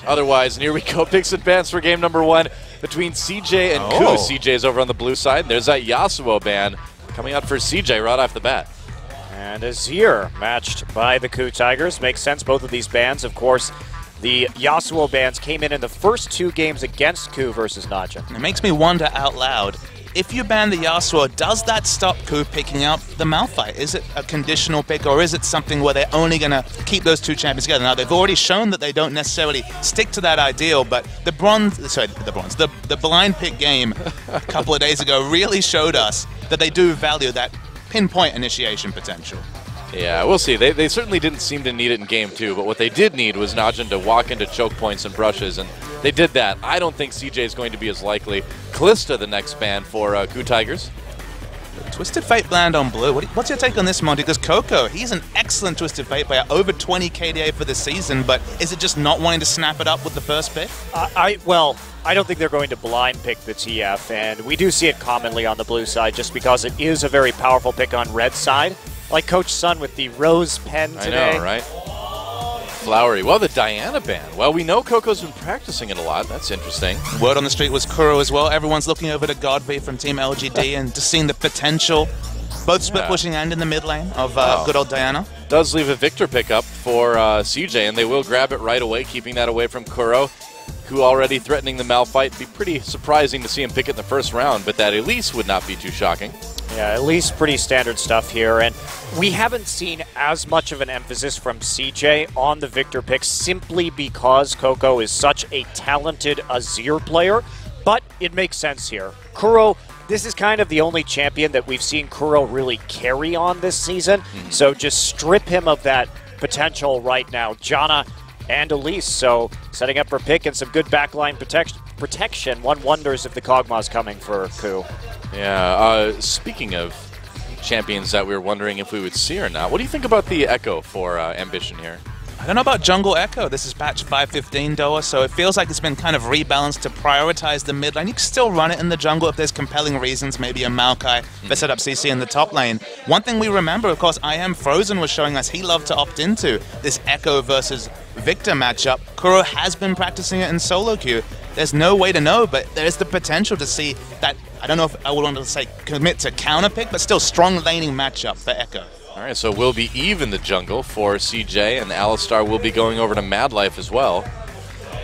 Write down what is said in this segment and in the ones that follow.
otherwise. And here we go. Picks advance for game number 1 between CJ and KOO. CJ's over on the blue side. There's that Yasuo ban coming out for CJ right off the bat. And Azir matched by the KOO Tigers. Makes sense, both of these bans. Of course, the Yasuo bans came in the first 2 games against KOO versus Najin. It makes me wonder out loud, if you ban the Yasuo, does that stop KOO picking up the Malphite? Is it a conditional pick, or is it something where they're only going to keep those 2 champions together? Now, they've already shown that they don't necessarily stick to that ideal, but the blind pick game a couple of days ago really showed us that they do value that pinpoint initiation potential. Yeah, we'll see. They certainly didn't seem to need it in game 2, but what they did need was Najin to walk into choke points and brushes, and they did that. I don't think CJ is going to be as likely. Kalista, the next ban for KOO Tigers. Twisted Fate land on blue. What's your take on this, Monty? Because Coco, he's an excellent Twisted Fate player, over 20 KDA for the season, but is it just not wanting to snap it up with the first pick? Well, I don't think they're going to blind pick the TF, and we do see it commonly on the blue side just because it is a very powerful pick on red side. Like Coach Sun with the rose pen today. I know, right? Flowery. Well, the Diana ban. Well, we know Coco's been practicing it a lot. That's interesting. Word on the street was Kuro as well. Everyone's looking over to Godby from Team LGD and just seeing the potential, both split pushing and in the mid lane of good old Diana. Does leave a Victor pickup for CJ, and they will grab it right away, keeping that away from Kuro. KOO already threatening the Malphite. It'd be pretty surprising to see him pick it in the first round, but that Elise would not be too shocking. Yeah, at least pretty standard stuff here, and we haven't seen as much of an emphasis from CJ on the Victor pick simply because Coco is such a talented Azir player, but it makes sense here. Kuro, this is kind of the only champion that we've seen Kuro really carry on this season, so just strip him of that potential right now. Janna and Elise, so setting up for pick and some good backline protection. One wonders if the Kog'Maw's coming for KOO. Yeah, speaking of champions that we were wondering if we would see or not, what do you think about the Echo for Ambition here? I don't know about Jungle Echo. This is patch 515, Doa, so it feels like it's been kind of rebalanced to prioritize the mid lane. You can still run it in the jungle if there's compelling reasons, maybe a Maokai that set up CC in the top lane. One thing we remember, of course, I Am Frozen was showing us he loved to opt into this Echo versus Victor matchup. Kuro has been practicing it in solo queue. There's no way to know, but there's the potential to see that, I don't know if I would want to say commit to counter pick, but still strong laning matchup for Echo. All right, so we'll be even the jungle for CJ, and Alistar will be going over to Mad Life as well.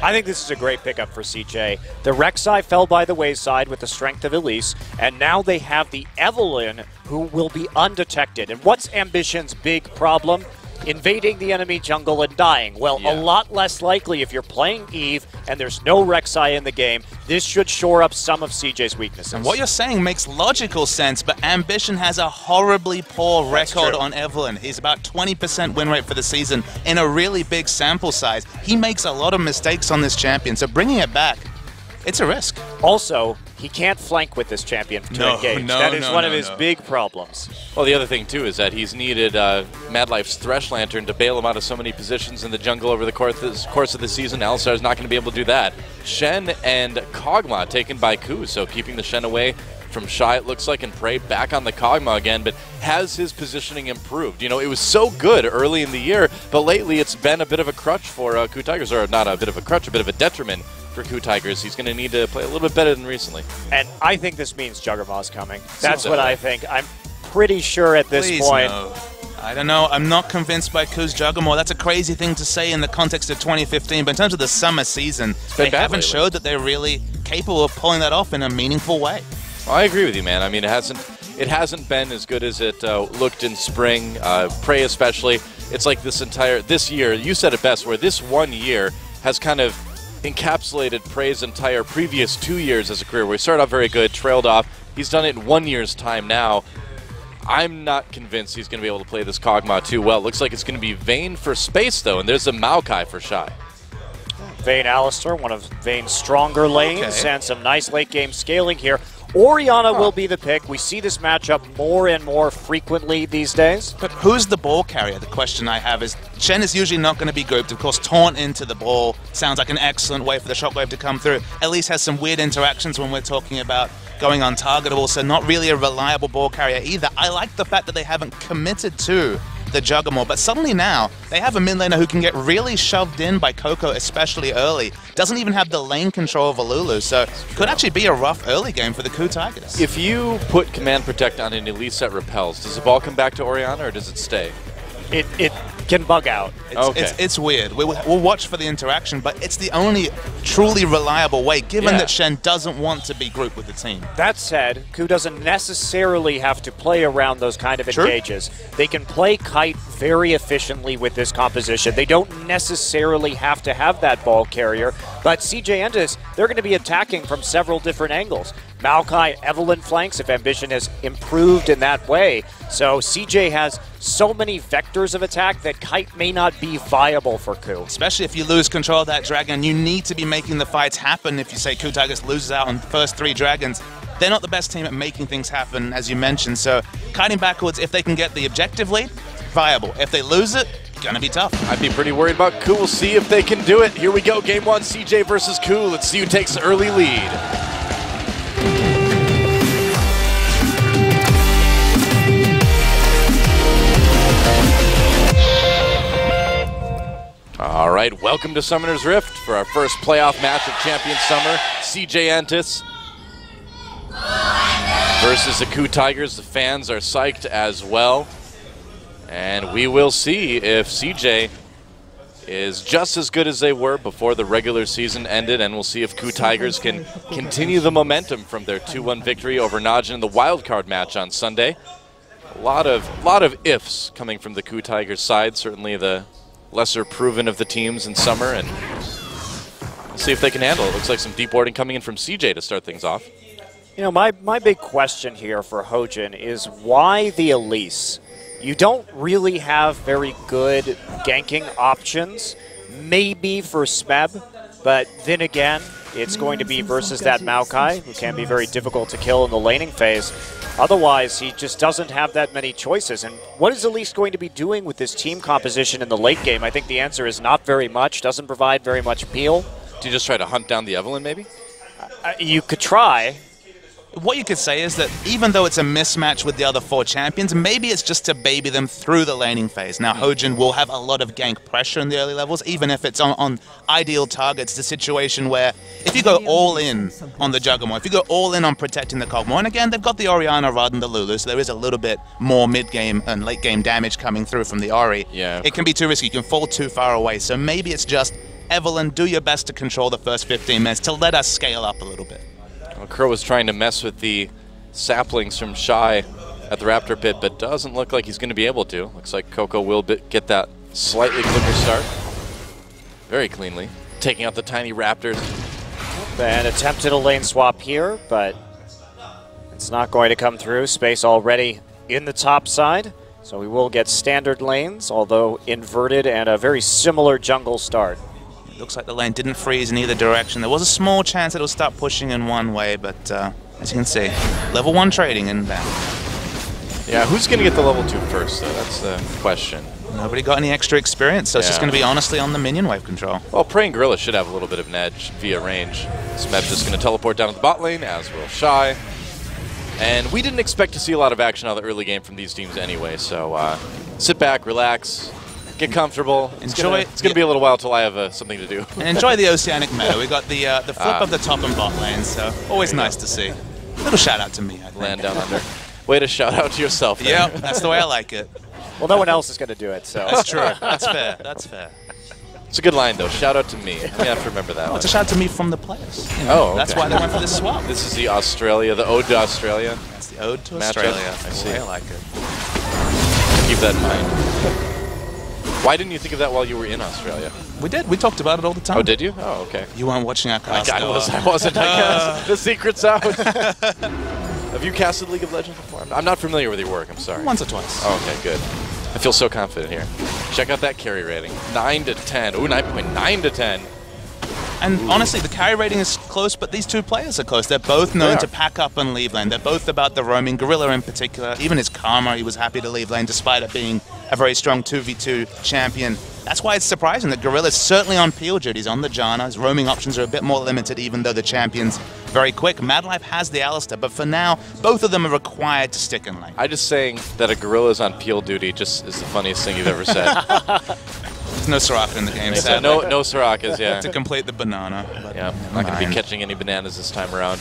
I think this is a great pickup for CJ. The Rek'Sai fell by the wayside with the strength of Elise, and now they have the Evelynn, who will be undetected. And what's Ambition's big problem? Invading the enemy jungle and dying. Well, a lot less likely if you're playing Eve and there's no Rek'Sai in the game. This should shore up some of CJ's weaknesses. And what you're saying makes logical sense, but Ambition has a horribly poor record on Evelynn. He's about 20% win rate for the season in a really big sample size. He makes a lot of mistakes on this champion, so bringing it back, it's a risk. Also, he can't flank with this champion to engage. That is one of his big problems. Well, the other thing, too, is that he's needed Mad Life's Thresh Lantern to bail him out of so many positions in the jungle over the course of the season. Alistar's not going to be able to do that. Shen and Kog'Maw taken by KOO, so keeping the Shen away from Shy, it looks like, and Prey back on the Kog'Maw again, but has his positioning improved? You know, it was so good early in the year, but lately it's been a bit of a crutch for KOO Tigers, or not a bit of a crutch, a bit of a detriment for KOO Tigers. He's going to need to play a little bit better than recently. And I think this means Juggermaw's coming. That's what I think. I'm pretty sure at this point. No. I don't know. I'm not convinced by KOO's Juggernaut. That's a crazy thing to say in the context of 2015, but in terms of the summer season, they haven't showed that they're really capable of pulling that off in a meaningful way. Well, I agree with you, man. I mean, it hasn't been as good as it looked in spring, Prey especially. It's like this year, you said it best, where this 1 year has kind of encapsulated Prey's entire previous 2 years as a career, where he started off very good, trailed off. He's done it in 1 year's time now. I'm not convinced he's going to be able to play this Kog'Maw too well. Looks like it's going to be Vayne for space, though, and there's a Maokai for Shy. Vayne Alistar, one of Vayne's stronger lanes, and some nice late-game scaling here. Orianna will be the pick. We see this matchup more and more frequently these days. But who's the ball carrier? The question I have is, Shen is usually not going to be grouped. Of course, taunt into the ball sounds like an excellent way for the shockwave to come through. At least has some weird interactions when we're talking about going untargetable, so not really a reliable ball carrier either. I like the fact that they haven't committed to the juggle more. But suddenly now, they have a mid laner who can get really shoved in by KOO, especially early. Doesn't even have the lane control over Lulu, so could actually be a rough early game for the KOO Tigers. If you put Command Protect on an Elise that repels, does the ball come back to Orianna or does it stay? It can bug out. It's weird. We'll watch for the interaction, but it's the only truly reliable way, given that Shen doesn't want to be grouped with the team. That said, KOO doesn't necessarily have to play around those kind of engages. They can play Kite very efficiently with this composition. They don't necessarily have to have that ball carrier, but CJ Entus, they're going to be attacking from several different angles. Maokai, Evelynn flanks if Ambition has improved in that way. So CJ has so many vectors of attack that Kite may not be viable for KOO. Especially if you lose control of that dragon, you need to be making the fights happen. If you say KOO Tigers loses out on the first 3 dragons, they're not the best team at making things happen, as you mentioned. So kiting backwards, if they can get the objective lead, viable. If they lose it, gonna be tough. I'd be pretty worried about KOO. We'll see if they can do it. Here we go, game 1, CJ versus KOO. Let's see who takes the early lead. All right, welcome to Summoner's Rift for our first playoff match of Champion Summer. CJ Entus versus the KOO Tigers. The fans are psyched as well. And we will see if CJ is just as good as they were before the regular season ended, and we'll see if KOO Tigers can continue the momentum from their 2-1 victory over Najin in the wildcard match on Sunday. A lot of ifs coming from the KOO Tigers side, certainly the lesser proven of the teams in summer, and we'll see if they can handle it. Looks like some deep warding coming in from CJ to start things off. You know, my big question here for Hojin is why the Elise? You don't really have very good ganking options, maybe for Smeb, but then again, it's going to be versus that Maokai, who can be very difficult to kill in the laning phase. Otherwise, he just doesn't have that many choices. And what is Elise going to be doing with this team composition in the late game? I think the answer is not very much, doesn't provide very much appeal. Do you just try to hunt down the Evelynn, maybe? You could try. What you could say is that even though it's a mismatch with the other 4 champions, maybe it's just to baby them through the laning phase. Now, Hojin will have a lot of gank pressure in the early levels, even if it's on ideal targets. It's a situation where if you go all in on the Juggernaut, if you go all in on protecting the Kog'Maw, and again, they've got the Orianna rather than the Lulu, so there is a little bit more mid-game and late-game damage coming through from the Ori. Yeah. It can be too risky. You can fall too far away. So maybe it's just, Evelynn, do your best to control the first 15 minutes to let us scale up a little bit. Well, Crow was trying to mess with the saplings from Shy at the Raptor Pit, but doesn't look like he's going to be able to. Looks like KOO will get that slightly quicker start. Very cleanly. Taking out the tiny Raptors. And attempted a lane swap here, but it's not going to come through. Space already in the top side, so we will get standard lanes, although inverted and a very similar jungle start. Looks like the lane didn't freeze in either direction. There was a small chance it'll start pushing in one way, but as you can see, level 1 trading inbound. Yeah, who's going to get the level 2 first, though? That's the question. Nobody got any extra experience, so it's just going to be honestly on the minion wave control. Well, Praying Gorilla should have a little bit of an edge via range. Smeb's just going to teleport down to the bot lane, as will Shy. And we didn't expect to see a lot of action out of the early game from these teams anyway, so sit back, relax, get comfortable. It's going to be a little while till I have something to do. And enjoy the Oceanic meta. We got the flip of the top and bot lane, so always nice to see. Little shout out to me, I think. Land down under. Way to shout out to yourself. Yeah, that's the way I like it. Well, no one else is going to do it, so. That's true. That's fair. That's fair. It's a good line, though. Shout out to me. I have to remember that one. It's a shout out to me from the players. You know, oh, okay. That's why they went for this swap. This is the Australia, the ode to Australia. That's the ode to Matchup. Australia. I see. I like it. Keep that in mind. Why didn't you think of that while you were in Australia? We did. We talked about it all the time. Oh, did you? Oh, okay. You weren't watching our cast. I wasn't. I guess. The secret's out. Have you casted League of Legends before? I'm not familiar with your work. I'm sorry. Once or twice. Oh, okay, good. I feel so confident here. Check out that carry rating. 9 to 10. Ooh, 9.9 to 10. And honestly, the carry rating is close, but these two players are close. They're both known to pack up and leave lane. They're both about the roaming. Gorilla in particular, even his Karma, he was happy to leave lane despite it being a very strong 2v2 champion. That's why it's surprising that Gorilla's certainly on peel duty. He's on the Janna. His roaming options are a bit more limited, even though the champion's very quick. Madlife has the Alistair, but for now, both of them are required to stick in lane. I just saying that a Gorilla's on peel duty just is the funniest thing you've ever said. There's no Soraka in the game, no Sorakas, yeah. To complete the banana. Yeah, not going to be catching any bananas this time around.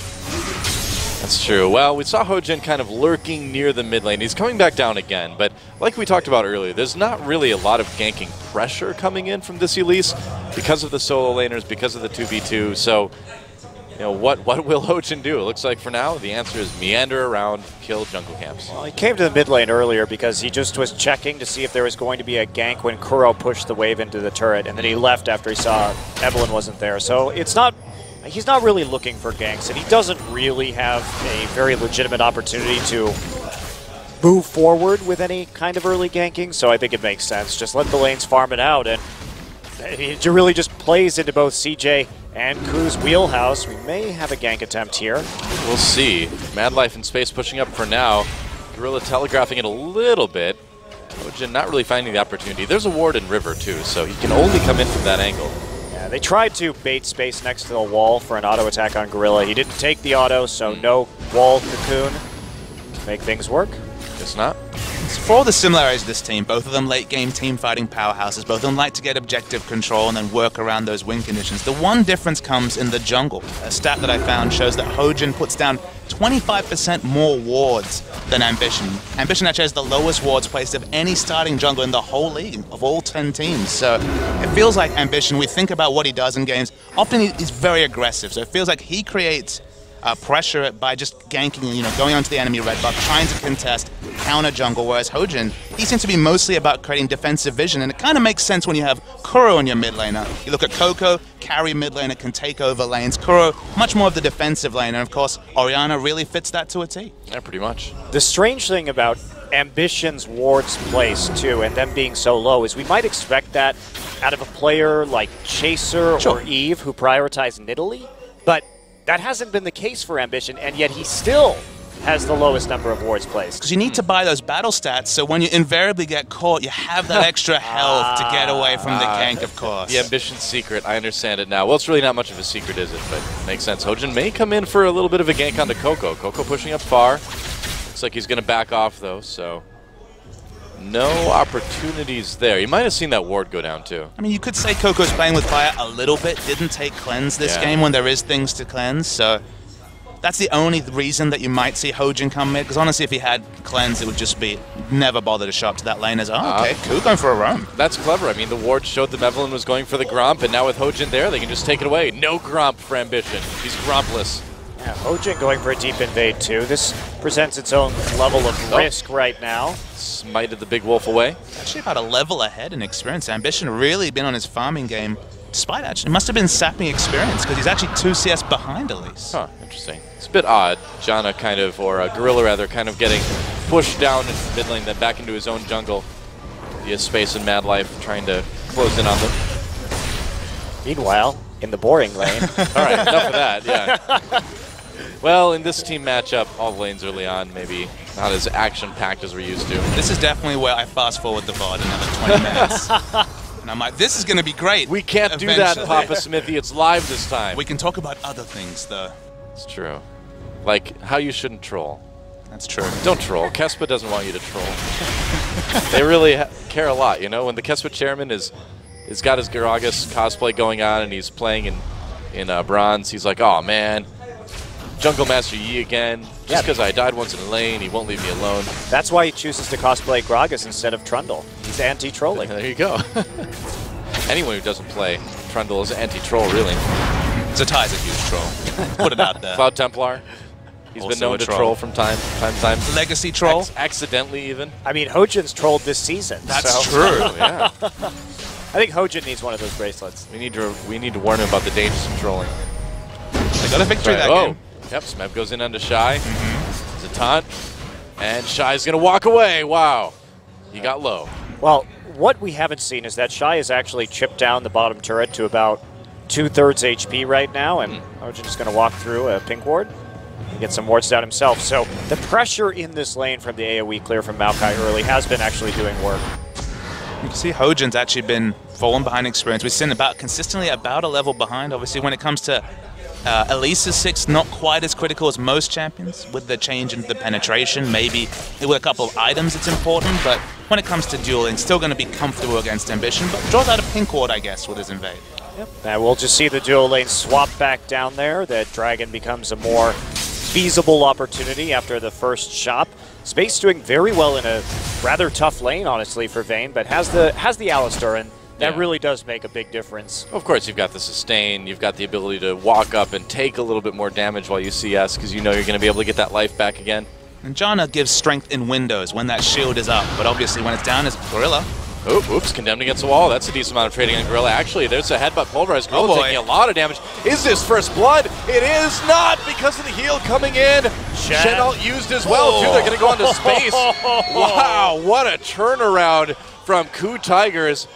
That's true. Well, we saw Hojin kind of lurking near the mid lane. He's coming back down again, but like we talked about earlier, there's not really a lot of ganking pressure coming in from this Elise because of the solo laners, because of the 2v2. So, you know, what will Hojin do? It looks like for now, the answer is meander around, kill jungle camps. Well, he came to the mid lane earlier because he just was checking to see if there was going to be a gank when KOO pushed the wave into the turret, and then he left after he saw Evelynn wasn't there. So it's not... He's not really looking for ganks, and he doesn't really have a very legitimate opportunity to move forward with any kind of early ganking, so I think it makes sense. Just let the lanes farm it out, and it really just plays into both CJ and KOO's wheelhouse. We may have a gank attempt here. We'll see. Madlife in space pushing up for now. Gorilla telegraphing it a little bit. Hojin not really finding the opportunity. There's a ward in river, too, so he can only come in from that angle. They tried to bait space next to the wall for an auto attack on Gorilla. He didn't take the auto, so no wall cocoon to make things work. Guess not. For all the similarities of this team, both of them late game team fighting powerhouses, both of them like to get objective control and then work around those win conditions. The one difference comes in the jungle. A stat that I found shows that Hojin puts down 25% more wards than Ambition. Ambition actually has the lowest wards placed of any starting jungler in the whole league, of all 10 teams. So it feels like Ambition, we think about what he does in games, often he's very aggressive. So it feels like he creates pressure by just ganking, you know, going onto the enemy red buff, trying to contest, counter jungle, whereas Hojin, he seems to be mostly about creating defensive vision, and it kind of makes sense when you have KOO on your mid laner. You look at KOO, carry mid laner, can take over lanes. KOO, much more of the defensive lane, and of course, Orianna really fits that to a T. Yeah, pretty much. The strange thing about Ambition's wards place, too, and them being so low, is we might expect that out of a player like Chaser or Eve, who prioritize Nidalee, but that hasn't been the case for Ambition, and yet he still has the lowest number of wards placed. Because you need to buy those battle stats, so when you invariably get caught, you have that extra health to get away from the gank, of course. The Ambition secret, I understand it now. Well, it's really not much of a secret, is it? But it makes sense. Hojin may come in for a little bit of a gank onto KOO. KOO pushing up far. Looks like he's going to back off, though, so no opportunities there. You might have seen that ward go down, too. I mean, you could say KOO's playing with fire a little bit, didn't take cleanse this game when there is things to cleanse, so that's the only reason that you might see Hojin come mid, because honestly, if he had cleanse, it would just be never bother to show up to that lane as, oh, okay, KOO going for a roam. That's clever. I mean, the ward showed that Evelynn was going for the Gromp, and now with Hojin there, they can just take it away. No Gromp for Ambition. He's Grompless. Yeah, Hojin going for a deep invade, too. This presents its own level of risk right now. Smited the big wolf away. Actually about a level ahead in experience. Ambition really been on his farming game, despite actually, it must have been sapping experience, because he's actually 2 CS behind at least. Huh, interesting. It's a bit odd. Janna kind of, or Gorilla rather, kind of getting pushed down into mid lane, then back into his own jungle. He has space and Madlife trying to close in on them. Meanwhile, in the boring lane. All right, enough of that, yeah. Well, in this team matchup, all the lanes early on, maybe not as action-packed as we're used to. This is definitely where I fast-forward the VOD another 20 minutes. And I'm like, this is going to be great. We can't do that, Papa Smithy. It's live this time. We can talk about other things, though. It's true. Like how you shouldn't troll. That's true. Don't troll. Kespa doesn't want you to troll. They really care a lot, you know? When the Kespa chairman is got his Garagas cosplay going on and he's playing in bronze, he's like, oh, man. Jungle Master Yi again. Just because I died once in a lane, he won't leave me alone. That's why he chooses to cosplay Gragas instead of Trundle. He's anti-trolling. There you go. Anyone who doesn't play Trundle is anti-troll, really. Zatai's a huge troll. Put it out there. Cloud Templar. He's Also been known to troll from time to time. Legacy troll. Accidentally, even. I mean, Hojin's trolled this season. That's true, yeah. I think Hojin needs one of those bracelets. We need to warn him about the dangers of trolling. They got a victory that game. Yep, Smeb goes in onto Shy. It's a taunt. And Shy's going to walk away. Wow. He got low. Well, what we haven't seen is that Shy has actually chipped down the bottom turret to about 2/3 HP right now, and Hojin is going to walk through a pink ward and get some wards down himself. So the pressure in this lane from the AoE clear from Maokai early has been actually doing work. You can see Hojin's actually been falling behind experience. We've seen consistently about a level behind. Obviously, when it comes to Elisa's 6, not quite as critical as most champions with the change in the penetration. Maybe with a couple of items it's important, but when it comes to dueling, still going to be comfortable against Ambition, but draws out a pink ward, I guess, with his invade. Yep. Now we'll just see the dual lane swap back down there. That Dragon becomes a more feasible opportunity after the first shop. Space doing very well in a rather tough lane, honestly, for Vayne, but has the Alistar, and that really does make a big difference. Of course, you've got the sustain, you've got the ability to walk up and take a little bit more damage while you CS, because you know you're going to be able to get that life back again. And Janna gives strength in windows when that shield is up, but obviously when it's down is Gorilla. Oh, oops, condemned against the wall. That's a decent amount of trading on Gorilla. Actually, there's a headbutt pulverized. Gorilla taking a lot of damage. Is this first blood? It is not because of the heal coming in. Shen ult used as well, too. They're going to go into space. Wow, what a turnaround from KOO Tigers.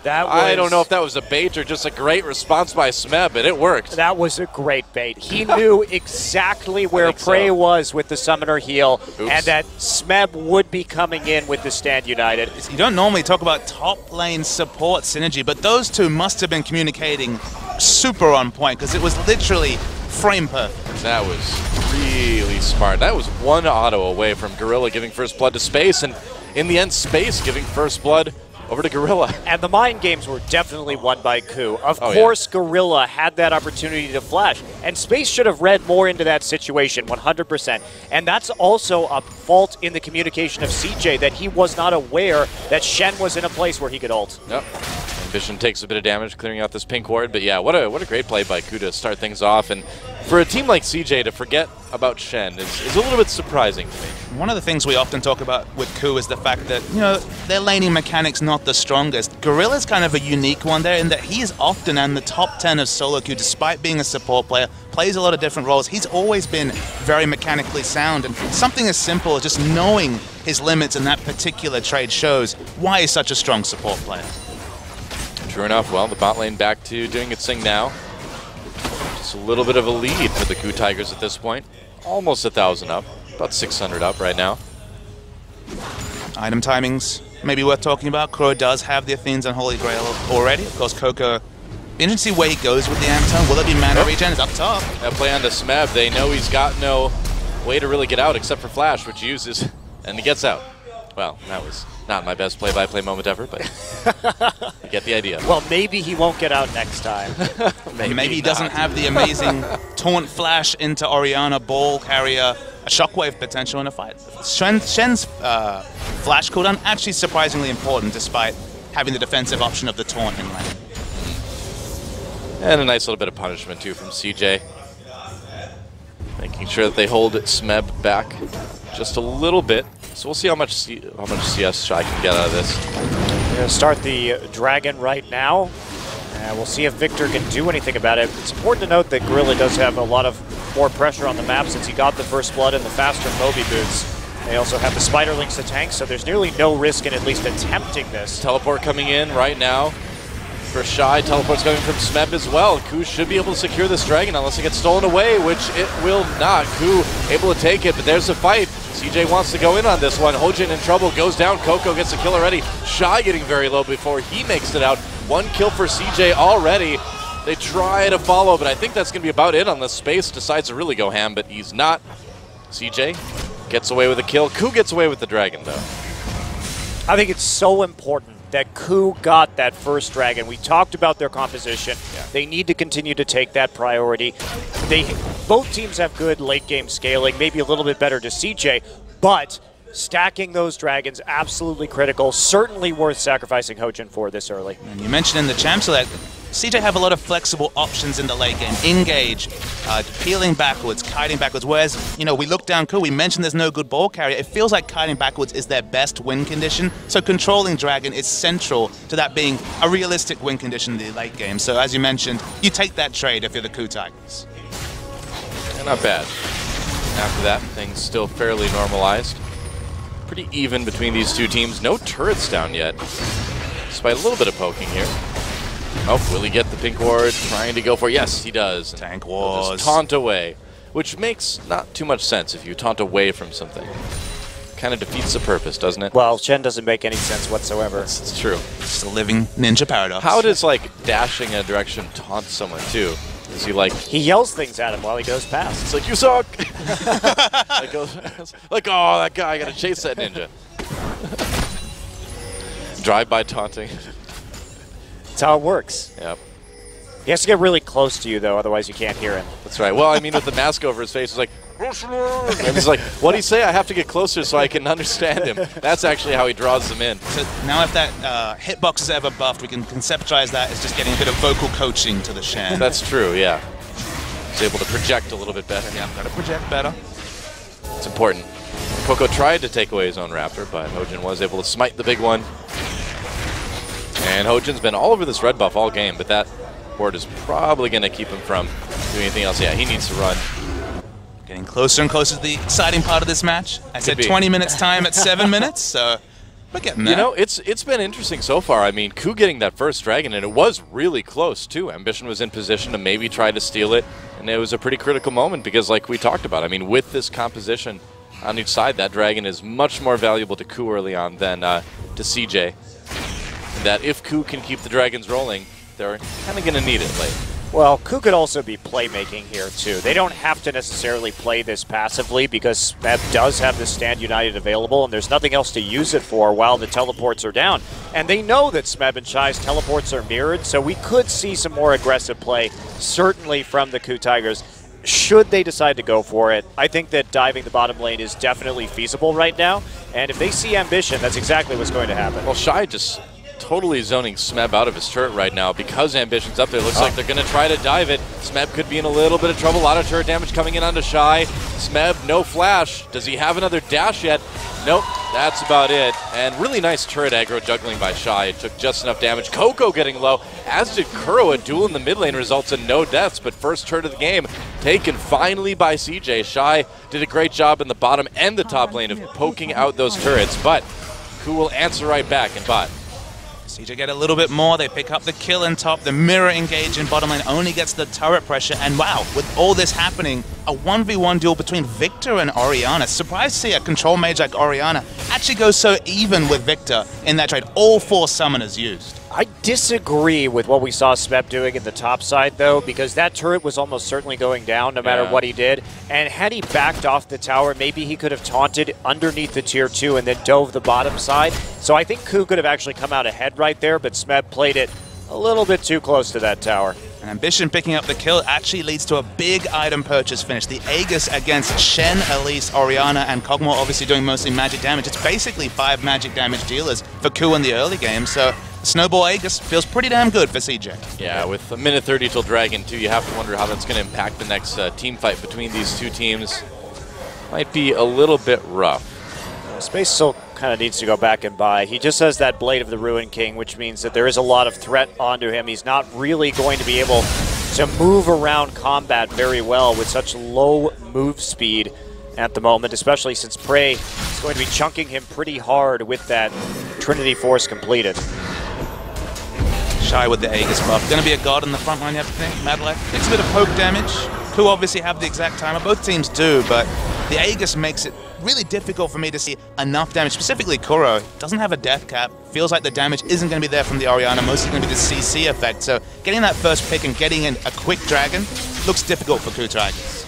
I don't know if that was a bait or just a great response by Smeb, but it worked. That was a great bait. He knew exactly where Prey was with the Summoner heal, and that Smeb would be coming in with the Stand United. You don't normally talk about top lane support synergy, but those two must have been communicating super on point, because it was literally frame perfect. That was really smart. That was one auto away from Gorilla giving first blood to Space, and in the end, Space giving first blood over to Gorilla. And the mind games were definitely won by KOO. Of course, Gorilla had that opportunity to flash, and Space should have read more into that situation, 100%. And that's also a fault in the communication of CJ, that he was not aware that Shen was in a place where he could ult. Yep. Ambition takes a bit of damage clearing out this pink ward, but yeah, what a great play by KOO to start things off. And for a team like CJ to forget about Shen is a little bit surprising to me. One of the things we often talk about with KOO is the fact that, you know, their laning mechanics not the strongest. Gorilla's kind of a unique one there in that he is often in the top 10 of solo queue despite being a support player, plays a lot of different roles. He's always been very mechanically sound, and something as simple as just knowing his limits in that particular trade shows why he's such a strong support player. True enough, well, the bot lane back to doing its thing now. Just a little bit of a lead for the KOO Tigers at this point. Almost 1,000 up, about 600 up right now. Item timings, maybe worth talking about. Crow does have the Athene's Unholy Grail already. Of course, Coco, interesting to see where he goes with the Amton. Will it be mana regen? It's up top. That play onto Smeb. They know he's got no way to really get out except for Flash, which he uses, and he gets out. Well, that was not my best play-by-play moment ever, but you get the idea. Well, maybe he won't get out next time. maybe he doesn't have the amazing taunt flash into Orianna, ball carrier, a shockwave potential in a fight. Shen's flash cooldown actually surprisingly important despite having the defensive option of the taunt in lane. And a nice little bit of punishment too from CJ. Making sure that they hold Smeb back just a little bit. So we'll see how much CS Shy can get out of this. We're going to start the Dragon right now. And we'll see if Victor can do anything about it. It's important to note that Gorilla does have a lot of more pressure on the map since he got the first blood and the faster Moby boots. They also have the Spiderlings to tank, so there's nearly no risk in at least attempting this. Teleport coming in right now for Shy. Teleport's coming from Smeb as well. KOO should be able to secure this Dragon unless it gets stolen away, which it will not. KOO able to take it, but there's a fight. CJ wants to go in on this one. Hojin in trouble, goes down. Coco gets a kill already. Shy getting very low before he makes it out. One kill for CJ already. They try to follow, but I think that's going to be about it unless Space decides to really go ham, but he's not. CJ gets away with a kill. KOO gets away with the Dragon, though. I think it's so important that KOO got that first Dragon. We talked about their composition. Yeah. They need to continue to take that priority. Both teams have good late game scaling, maybe a little bit better to CJ, but stacking those Dragons, absolutely critical, certainly worth sacrificing Hojin for this early. And you mentioned in the champ select, CJ have a lot of flexible options in the late game. Engage, peeling backwards, kiting backwards, whereas, you know, we look down KOO, we mentioned there's no good ball carrier. It feels like kiting backwards is their best win condition, so controlling Dragon is central to that being a realistic win condition in the late game. So as you mentioned, you take that trade if you're the KOO Tigers. Not bad. After that, things still fairly normalized. Pretty even between these two teams. No turrets down yet, despite a little bit of poking here. Oh, will he get the Pink Ward trying to go for, yes, he does. Tank He'll Wars. just taunt away, which makes not too much sense if you taunt away from something. Kind of defeats the purpose, doesn't it? Well, Shen doesn't make any sense whatsoever. It's true. It's the living ninja paradox. How does, like, dashing in a direction taunt someone, too? Is he, like... He yells things at him while he goes past. It's like, you suck! like, oh, that guy, I gotta chase that ninja. Drive-by taunting. That's how it works. Yep. He has to get really close to you, though, otherwise you can't hear him. That's right. Well, I mean, with the mask over his face, it's like, and he's like, what'd he say? I have to get closer so I can understand him. That's actually how he draws them in. So now if that hitbox is ever buffed, we can conceptualize that as just getting a bit of vocal coaching to the Shen. That's true, yeah. He's able to project a little bit better. Yeah, gotta project better. It's important. KOO tried to take away his own Raptor, but Hojin was able to smite the big one. And Hojin's been all over this red buff all game, but that ward is probably going to keep him from doing anything else. Yeah, he needs to run. Getting closer and closer to the exciting part of this match. I said be. 20 minutes time at 7 minutes, so we're getting there. You know, it's been interesting so far. I mean, KOO getting that first dragon, and it was really close, too. Ambition was in position to maybe try to steal it, and it was a pretty critical moment because, like we talked about, I mean, with this composition on each side, that dragon is much more valuable to KOO early on than to CJ. And that if KOO can keep the dragons rolling, they're kind of going to need it late. Well, KOO could also be playmaking here, too. They don't have to necessarily play this passively because Smeb does have the Stand United available, and there's nothing else to use it for while the teleports are down. And they know that Smeb and Shy's teleports are mirrored, so we could see some more aggressive play, certainly from the KOO Tigers, should they decide to go for it. I think that diving the bottom lane is definitely feasible right now, and if they see Ambition, that's exactly what's going to happen. Well, Shy just totally zoning Smeb out of his turret right now because Ambition's up there. Looks like they're going to try to dive it. Smeb could be in a little bit of trouble. A lot of turret damage coming in onto Shy. Smeb, no flash. Does he have another dash yet? Nope, that's about it. And really nice turret aggro juggling by Shy. It took just enough damage. KOO getting low, as did Kuro. A duel in the mid lane results in no deaths, but first turret of the game taken finally by CJ. Shy did a great job in the bottom and the top lane of poking out those turrets, but KOO will answer right back in bot. CJ get a little bit more. They pick up the kill in top. The mirror engage in bottom lane only gets the turret pressure. And wow, with all this happening, a 1v1 duel between Victor and Orianna. Surprised to see a control mage like Orianna actually go so even with Victor in that trade. All 4 summoners used. I disagree with what we saw Smeb doing in the top side, though, because that turret was almost certainly going down no matter what he did. And had he backed off the tower, maybe he could have taunted underneath the tier 2 and then dove the bottom side. So I think KOO could have actually come out ahead right there, but Smeb played it a little bit too close to that tower. And Ambition picking up the kill actually leads to a big item purchase finish. The Aegis against Shen, Elise, Orianna, and Kog'Maw obviously doing mostly magic damage. It's basically 5 magic damage dealers for KOO in the early game, so Snowball Aegis feels pretty damn good for CJ. Yeah, with a minute 30 till Dragon 2, you have to wonder how that's going to impact the next team fight between these two teams. Might be a little bit rough. Space still kind of needs to go back and buy. He just has that Blade of the Ruin King, which means that there is a lot of threat onto him. He's not really going to be able to move around combat very well with such low move speed at the moment, especially since Prey is going to be chunking him pretty hard with that Trinity Force completed. Shy with the Aegis buff. Going to be a god in the front line, you have to think. Mad Life takes a bit of poke damage. KOO obviously have the exact timer. Both teams do, but the Aegis makes it really difficult for me to see enough damage. Specifically, Kuro doesn't have a death cap. Feels like the damage isn't going to be there from the Orianna. Mostly going to be the CC effect. So getting that first pick and getting in a quick dragon looks difficult for KOO Tigers.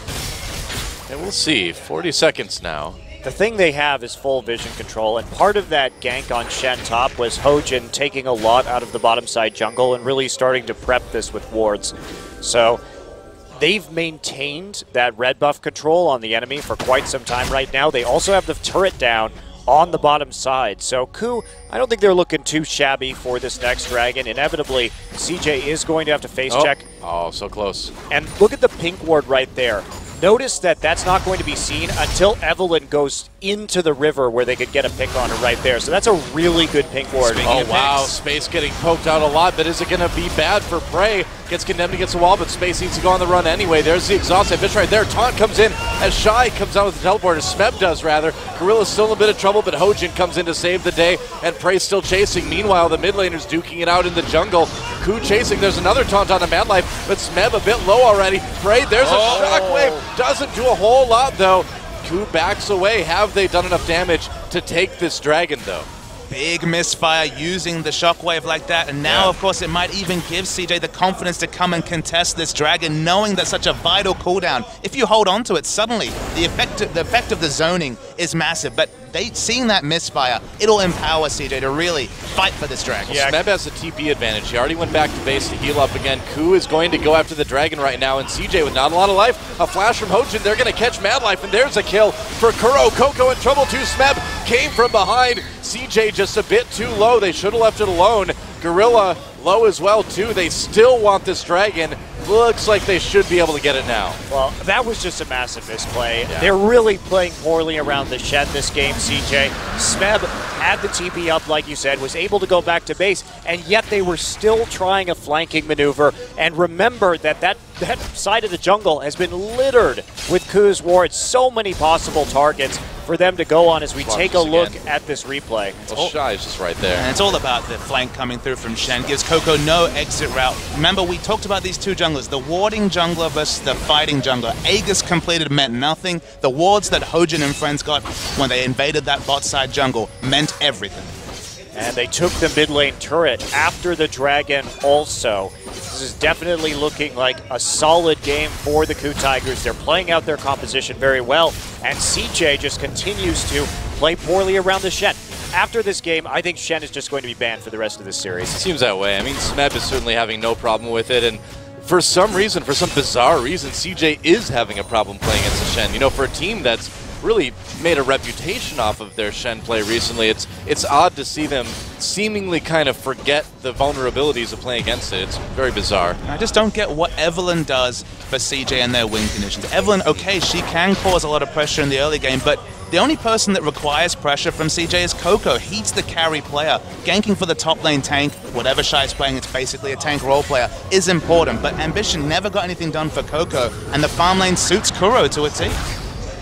And we'll see. 40 seconds now. The thing they have is full vision control, and part of that gank on Shen top was Hojin taking a lot out of the bottom side jungle and really starting to prep this with wards. So they've maintained that red buff control on the enemy for quite some time right now. They also have the turret down on the bottom side. So KOO, I don't think they're looking too shabby for this next dragon. Inevitably, CJ is going to have to face check. Oh, so close. And look at the pink ward right there. Notice that that's not going to be seen until Evelyn goes into the river where they could get a pick on her right there. So that's a really good pink ward. Oh, wow. Space getting poked out a lot, but is it going to be bad for Prey? Gets condemned against the wall, but Space needs to go on the run anyway. There's the exhaust ambition right there. Taunt comes in as Shy comes out with the teleporter. Smeb does, rather. Gorilla's still in a bit of trouble, but Hojin comes in to save the day, and Prey's still chasing. Meanwhile, the mid laner's duking it out in the jungle. KOO chasing. There's another taunt on a Mad Life, but Smeb a bit low already. Prey, there's a shockwave. Doesn't do a whole lot, though. KOO backs away. Have they done enough damage to take this dragon, though? Big misfire using the shockwave like that, and now, of course, it might even give CJ the confidence to come and contest this dragon, knowing that's such a vital cooldown. If you hold on to it, suddenly the effect of the zoning is massive, but seeing that misfire, it'll empower CJ to really fight for this dragon. Well, Smeb has a TP advantage. He already went back to base to heal up again. KOO is going to go after the dragon right now, and CJ with not a lot of life. A flash from Hojin. They're going to catch Mad Life, and there's a kill for KOO. KOO in trouble too. Smeb came from behind. CJ just a bit too low. They should have left it alone. Gorilla low as well too. They still want this dragon. Looks like they should be able to get it now. Well, that was just a massive misplay. Yeah. They're really playing poorly around the Shen this game, CJ. Smeb had the TP up, like you said, was able to go back to base, and yet they were still trying a flanking maneuver. And remember that side of the jungle has been littered with KOO's wards. So many possible targets for them to go on as we take a look at this replay. Well, Shy's just right there. And it's all about the flank coming through from Shen. Gives KOO no exit route. Remember, we talked about these two junglers, the warding jungler versus the fighting jungler. Aegis completed meant nothing. The wards that Hojin and friends got when they invaded that bot side jungle meant everything. And they took the mid lane turret after the dragon also. This is definitely looking like a solid game for the KOO Tigers. They're playing out their composition very well, and CJ just continues to play poorly around the Shen. After this game, I think Shen is just going to be banned for the rest of this series. It seems that way. I mean, Smeb is certainly having no problem with it, and for some reason, for some bizarre reason, CJ is having a problem playing against the Shen. You know, for a team that's really made a reputation off of their Shen play recently, it's odd to see them seemingly kind of forget the vulnerabilities of playing against it. It's very bizarre. I just don't get what Evelyn does for CJ and their win conditions. Evelyn, okay, she can cause a lot of pressure in the early game, but the only person that requires pressure from CJ is KOO. He's the carry player. Ganking for the top lane tank, whatever Shy's playing, it's basically a tank role player, is important, but Ambition never got anything done for KOO, and the farm lane suits Kuro to a T.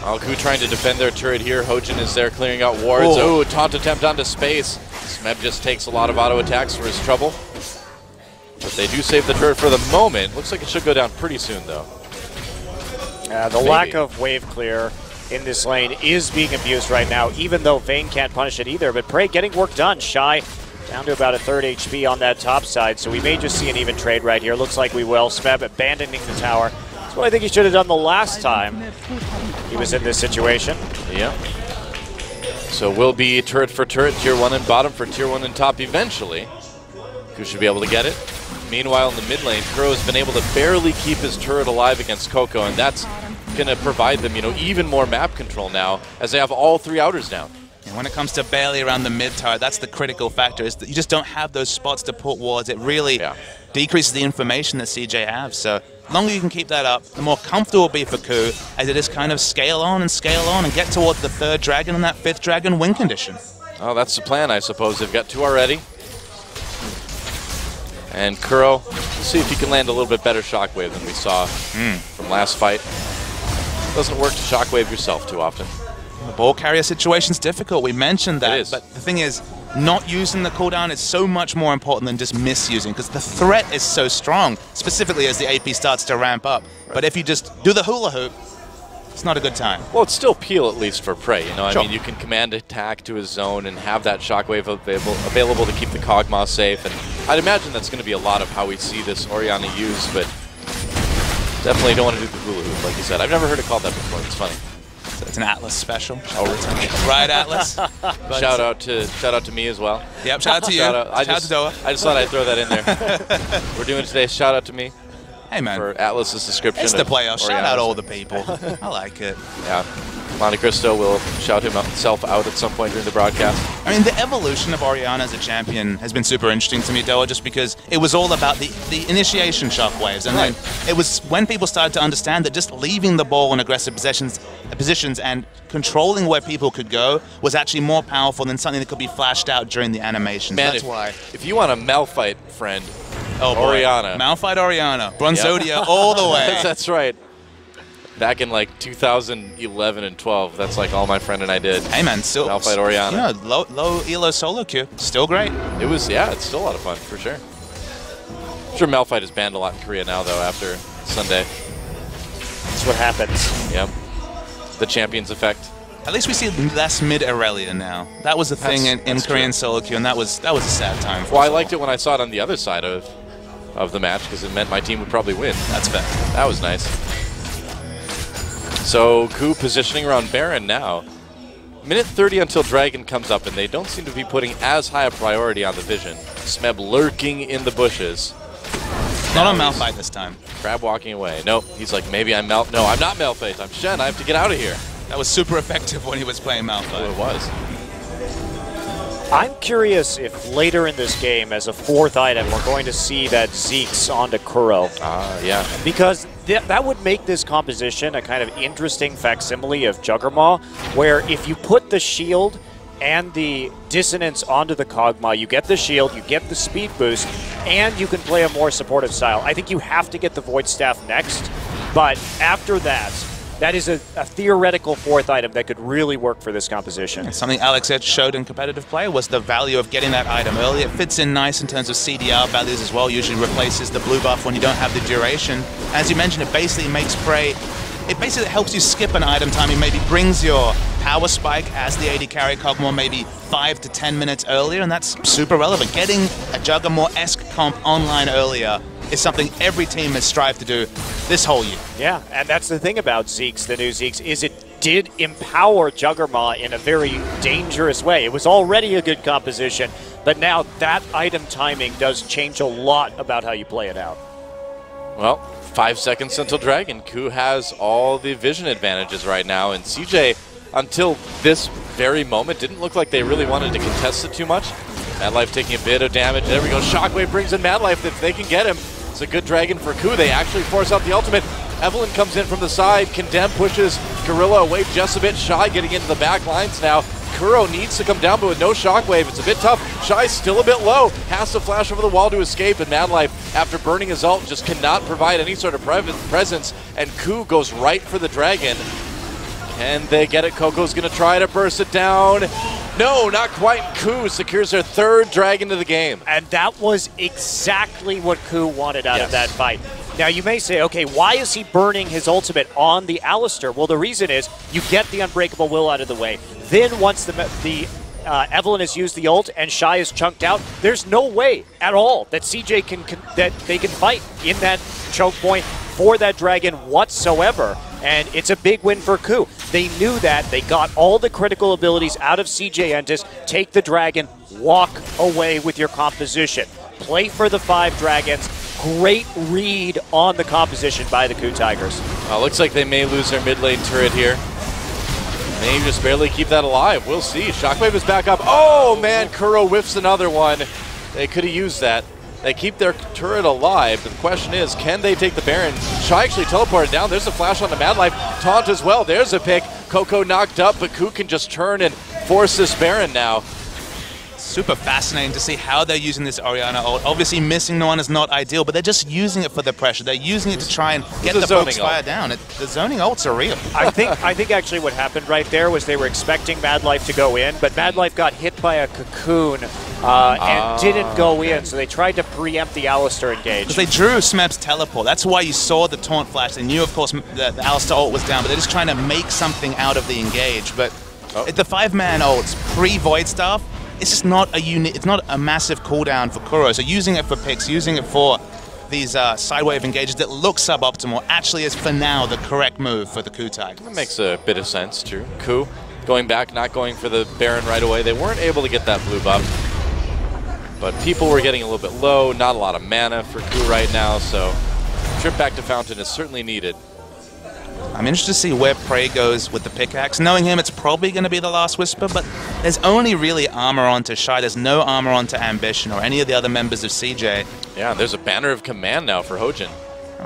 KOO trying to defend their turret here. Hojin is there clearing out wards. Oh, taunt attempt onto space. Smeb just takes a lot of auto attacks for his trouble. But they do save the turret for the moment. Looks like it should go down pretty soon, though. The lack of wave clear in this lane is being abused right now, even though Vayne can't punish it either. But Prey getting work done. Shy down to about a third HP on that top side, so we may just see an even trade right here. Looks like we will. Smeb abandoning the tower. That's what I think he should have done the last time he was in this situation. Yeah. So will be turret for turret, tier 1 and bottom for tier 1 and top eventually. KOO should be able to get it. Meanwhile, in the mid lane, KOO has been able to barely keep his turret alive against KOO, and that's going to provide them, even more map control now, as they have all three outers down. And when it comes to barely around the mid tower, that's the critical factor, is that you just don't have those spots to put wards. It really decreases the information that CJ have. So the longer you can keep that up, the more comfortable it'll be for KOO as it just kind of scale on and get towards the third dragon and that fifth dragon win condition. Oh, that's the plan, I suppose. They've got two already. And Kuro, we'll see if he can land a little bit better shockwave than we saw from last fight. Doesn't work to shockwave yourself too often. The ball carrier situation's difficult. We mentioned that. It is. But the thing is, not using the cooldown is so much more important than just misusing, because the threat is so strong, specifically as the AP starts to ramp up. But if you just do the hula hoop, it's not a good time. Well, it's still peel at least for Prey. Sure. I mean, you can command attack to his zone and have that shockwave available to keep the Kog'Maw safe. And I'd imagine that's going to be a lot of how we see this Orianna used, but definitely don't want to do the hula hoop, like you said. I've never heard it called that before. It's funny. It's an Atlas special. Right, Atlas? Shout out to me as well. Yep, shout out to you. Shout out to Doa. I just thought I'd throw that in there. We're doing today's shout out to me. Hey, man. For Atlas's description. It's the playoffs. Shout out all the people. I like it. Yeah. Monte Cristo will shout himself out at some point during the broadcast. I mean, the evolution of Orianna as a champion has been super interesting to me, Doa, just because it was all about the initiation shockwaves. And then it was when people started to understand that just leaving the ball in aggressive positions and controlling where people could go was actually more powerful than something that could be flashed out during the animations. Man, that's why. If you want a Malphite friend, Orianna. Malphite Orianna. Bronzodia all the way. That's right. Back in like 2011 and 12, that's like all my friend and I did. Hey man, still Malphite Orianna. Low elo solo queue, still great. It was, it's still a lot of fun for sure. I'm sure Malphite is banned a lot in Korea now, though, after Sunday. That's what happens. Yep. The Champions effect. At least we see less mid-Aurelia now. That was a thing in Korean solo queue, and that was a sad time for us. Well, I liked it when I saw it on the other side of the match, because it meant my team would probably win. That's fair. That was nice. So, KOO positioning around Baron now. Minute 30 until Dragon comes up, and they don't seem to be putting as high a priority on the vision. Smeb lurking in the bushes. Not on Malphite this time. Crab walking away. Nope. He's like, maybe I'm No, I'm not Malphite. I'm Shen. I have to get out of here. That was super effective when he was playing Malphite. Oh, it was. I'm curious if later in this game, as a fourth item, we're going to see that Zeke's onto Kuro. Yeah. Because that would make this composition a kind of interesting facsimile of Juggermaw, where if you put the shield and the dissonance onto the Kog'Maw, you get the shield, you get the speed boost, and you can play a more supportive style. I think you have to get the Void Staff next, but after that, that is a theoretical fourth item that could really work for this composition. And something Alex Edge showed in competitive play was the value of getting that item early. It fits in nice in terms of CDR values as well. Usually replaces the blue buff when you don't have the duration. As you mentioned, it basically makes Prey... It basically helps you skip an item timing, maybe brings your power spike as the AD carry Kog'Maw maybe 5 to 10 minutes earlier, and that's super relevant. Getting a Juggermaw-esque comp online earlier is something every team has strived to do this whole year. Yeah, and that's the thing about Zeke's, the new Zeke's, is it did empower Juggermaw in a very dangerous way. It was already a good composition, but now that item timing does change a lot about how you play it out. Well, 5 seconds until Dragon. KOO has all the vision advantages right now, and CJ, until this very moment, didn't look like they really wanted to contest it too much. Madlife taking a bit of damage. There we go. Shockwave brings in Madlife. If they can get him, it's a good Dragon for KOO. They actually force out the ultimate. Evelyn comes in from the side. Condemn pushes Gorilla away just a bit. Shy getting into the back lines now. Kuro needs to come down, but with no Shockwave, it's a bit tough. Shy's still a bit low. Has to flash over the wall to escape, and Madlife, after burning his ult, just cannot provide any sort of presence, and KOO goes right for the Dragon. Can they get it? Coco's going to try to burst it down. No, not quite. KOO secures their third Dragon of the game. And that was exactly what KOO wanted out of that fight. Now, you may say, okay, why is he burning his ultimate on the Alistair? Well, the reason is you get the Unbreakable Will out of the way. Then once the Evelyn has used the ult and Shy is chunked out, there's no way at all that CJ that they can fight in that choke point for that Dragon whatsoever. And it's a big win for KOO. They knew that. They got all the critical abilities out of CJ Entus. Take the Dragon, walk away with your composition. Play for the 5 Dragons. Great read on the composition by the KOO Tigers. Looks like they may lose their mid lane turret here. They just barely keep that alive. We'll see. Shockwave is back up. Oh, man, Kuro whiffs another one. They could have used that. They keep their turret alive, but the question is, can they take the Baron? Shy actually teleported down. There's a flash on the Madlife. Taunt as well. There's a pick. Coco knocked up, but KOO can just turn and force this Baron now. Super fascinating to see how they're using this Orianna ult. Obviously, missing no one is not ideal, but they're just using it for the pressure. They're using it to try and get the Pokes fire down. The zoning ults are real. I think actually what happened right there was they were expecting Madlife to go in, but Madlife got hit by a cocoon and didn't go in, so they tried to preempt the Alistair engage. Because they drew Smeb's teleport. That's why you saw the taunt flash. They knew, of course, the Alistair ult was down, but they're just trying to make something out of the engage. But the 5-man ults pre-Void Staff, it's just not it's not a massive cooldown for Kuro. So using it for picks, using it for these sidewave engages that look suboptimal actually is, for now, the correct move for the KOO Tigers. That makes a bit of sense, true. KOO going back, not going for the Baron right away. They weren't able to get that blue buff, but people were getting a little bit low. Not a lot of mana for KOO right now, so trip back to Fountain is certainly needed. I'm interested to see where Prey goes with the pickaxe. Knowing him, it's probably going to be the last Whisper, but there's only really armor onto Shy. There's no armor onto Ambition or any of the other members of CJ. Yeah, there's a Banner of Command now for Hojin.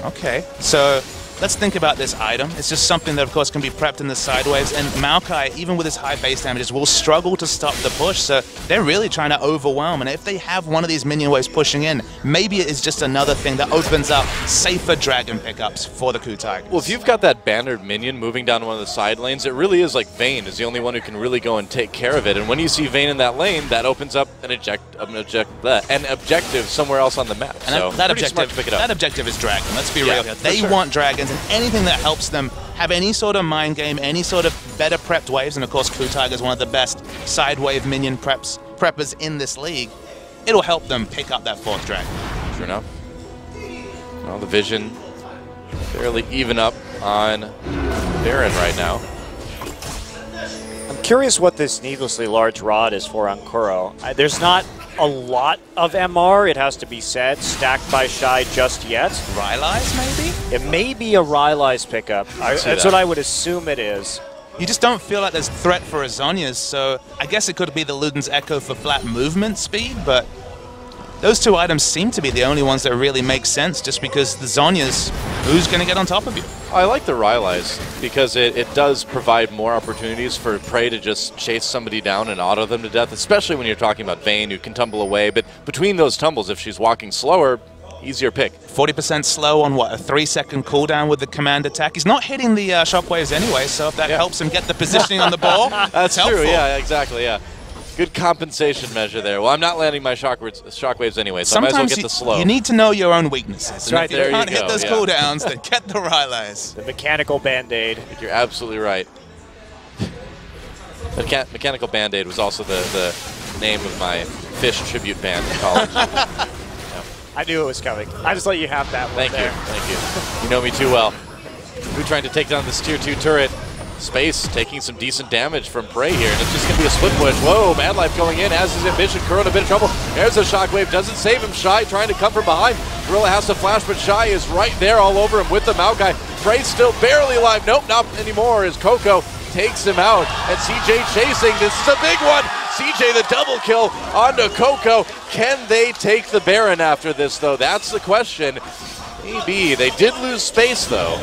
Okay, so let's think about this item. It's just something that, of course, can be prepped in the sideways, and Maokai, even with his high base damages, will struggle to stop the push, so they're really trying to overwhelm, and if they have one of these minion waves pushing in, maybe it is just another thing that opens up safer dragon pickups for the KOO Tigers. Well, if you've got that bannered minion moving down one of the side lanes, it really is like Vayne is the only one who can really go and take care of it, and when you see Vayne in that lane, that opens up an objective somewhere else on the map. And so that pretty smart to pick it up. That objective is dragon, let's be real here. They sure. want dragons, and anything that helps them have any sort of mind game, any sort of better prepped waves, and of course KOO Tiger is one of the best side wave minion preppers in this league, it'll help them pick up that 4th dragon. Sure enough. Well, the vision fairly even up on Baron right now. I'm curious what this needlessly large rod is for on Kuro. There's not a lot of MR, it has to be said, stacked by Shy just yet. Rylai's, maybe? It may be a Rylai's pickup. That's what I would assume it is. You just don't feel like there's threat for a Zhonya's, so I guess it could be the Luden's Echo for flat movement speed, but those 2 items seem to be the only ones that really make sense, just because the Zhonya's, who's going to get on top of you? I like the Rylai's because it does provide more opportunities for Prey to just chase somebody down and auto them to death, especially when you're talking about Vayne, who can tumble away. But between those tumbles, if she's walking slower, easier pick. 40% slow on, what, a 3-second cooldown with the command attack? He's not hitting the shockwaves anyway, so if that helps him get the positioning on the ball, that's helpful. true, yeah, exactly, yeah. Good compensation measure there. Well, I'm not landing my shockwaves anyway, so Sometimes I might as well get the slow. You need to know your own weaknesses. That's and right. If you can't hit those cooldowns, then get the Rylai's. The mechanical band-aid. You're absolutely right. Mechanical Band-Aid was also the name of my fish tribute band in college. I knew it was coming. I just let you have that one. Thank you. You know me too well. Who trying to take down this tier 2 turret? Space taking some decent damage from Prey here, and it's just going to be a split push. Whoa, Mad Life going in, as his ambition. Kuro in a bit of trouble. There's a shockwave, doesn't save him. Shy trying to come from behind. Gorilla has to flash, but Shy is right there all over him with the Maokai. Prey still barely alive. Nope, not anymore, as KOO takes him out. And CJ chasing. This is a big one. CJ the double kill onto KOO. Can they take the Baron after this, though? That's the question. Maybe. They did lose space, though.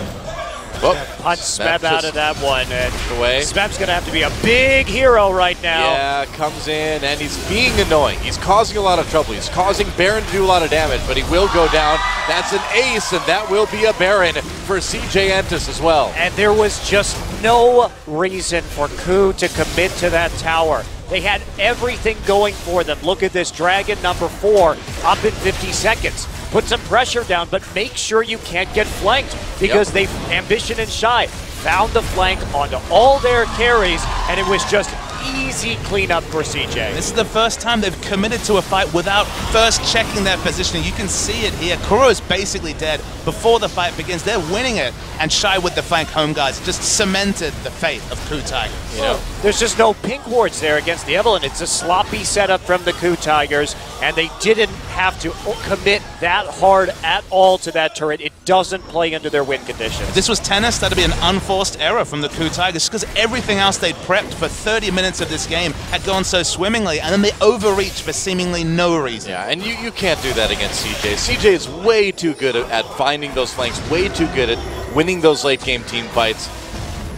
Punch Smeb out of that one. And away. Smeb's going to have to be a big hero right now. Yeah, comes in, and he's being annoying. He's causing a lot of trouble. He's causing Baron to do a lot of damage, but he will go down. That's an ace, and that will be a Baron for CJ Entus as well. And there was just no reason for KOO to commit to that tower. They had everything going for them. Look at this, Dragon number 4 up in 50 seconds. Put some pressure down, but make sure you can't get flanked, because they Ambition and Shy found the flank onto all their carries, and it was just easy cleanup for CJ. This is the first time they've committed to a fight without first checking their positioning. You can see it here. Kuro is basically dead before the fight begins. They're winning it, and Shy with the flank home guards just cemented the fate of KOO Tigers. You know, there's just no pink wards there against the Evelynn. It's a sloppy setup from the KOO Tigers, and they didn't have to commit that hard at all to that turret. It doesn't play into their win conditions. If this was tennis, that'd be an unforced error from the KOO Tigers, because everything else they'd prepped for 30 minutes of this game had gone so swimmingly, and then they overreached for seemingly no reason. Yeah, and you can't do that against CJ. CJ is way too good at finding those flanks, way too good at winning those late game team fights.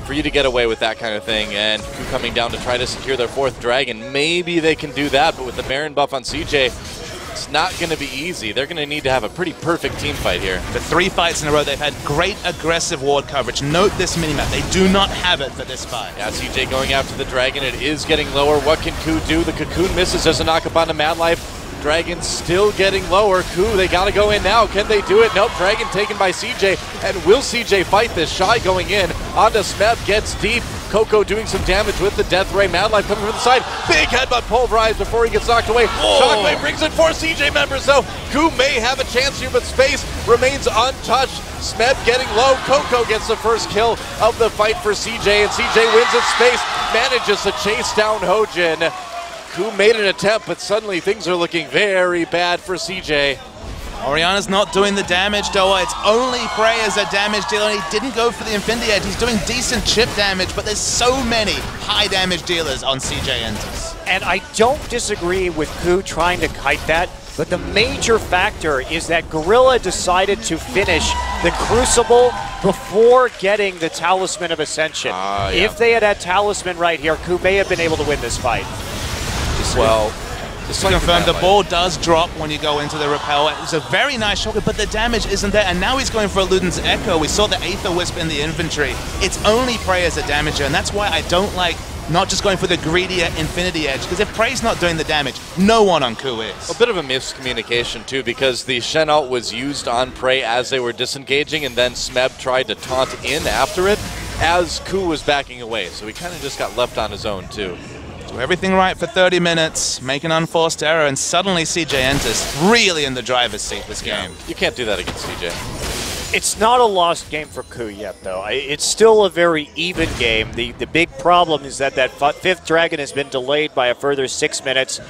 For you to get away with that kind of thing, and KOO coming down to try to secure their 4th dragon, maybe they can do that, but with the Baron buff on CJ, it's not going to be easy. They're going to need to have a pretty perfect team fight here. The 3 fights in a row, they've had great aggressive ward coverage. Note this minimap. They do not have it for this fight. Yeah, CJ going after the dragon. It is getting lower. What can KOO do? The cocoon misses. There's a knock-up onto Mad Life. Dragon still getting lower. KOO, they got to go in now. Can they do it? Nope. Dragon taken by CJ. And will CJ fight this? Shy going in. Onto Smeb. Gets deep. KOO doing some damage with the Death Ray. Mad Life coming from the side. Big headbutt pulverized before he gets knocked away. Shockwave brings in 4 CJ members, though. KOO may have a chance here, but space remains untouched. Smeb getting low. KOO gets the first kill of the fight for CJ, and CJ wins at space. Manages to chase down Hojin. KOO made an attempt, but suddenly things are looking very bad for CJ. Oriana's not doing the damage, Doa. It's only Prey as a damage dealer, and he didn't go for the Infinity Edge. He's doing decent chip damage, but there's so many high damage dealers on CJ Entus. And I don't disagree with KOO trying to kite that. But the major factor is that Gorilla decided to finish the Crucible before getting the Talisman of Ascension. Yeah. If they had had Talisman right here, KOO may have been able to win this fight. Well, just to confirm, the ball does drop when you go into the repel. It's a very nice shot, but the damage isn't there. And now he's going for a Luden's Echo. We saw the Aether Wisp in the inventory. It's only Prey as a damager, and that's why I don't like not just going for the greedier Infinity Edge, because if Prey's not doing the damage, no one on KOO is. A bit of a miscommunication, too, because the Shen ult was used on Prey as they were disengaging, and then Smeb tried to taunt in after it as KOO was backing away. So he kind of just got left on his own, too. So everything right for 30 minutes, make an unforced error, and suddenly CJ Entus really in the driver's seat this game. You can't do that against CJ. It's not a lost game for KOO yet, though. It's still a very even game. The big problem is that fifth dragon has been delayed by a further 6 minutes.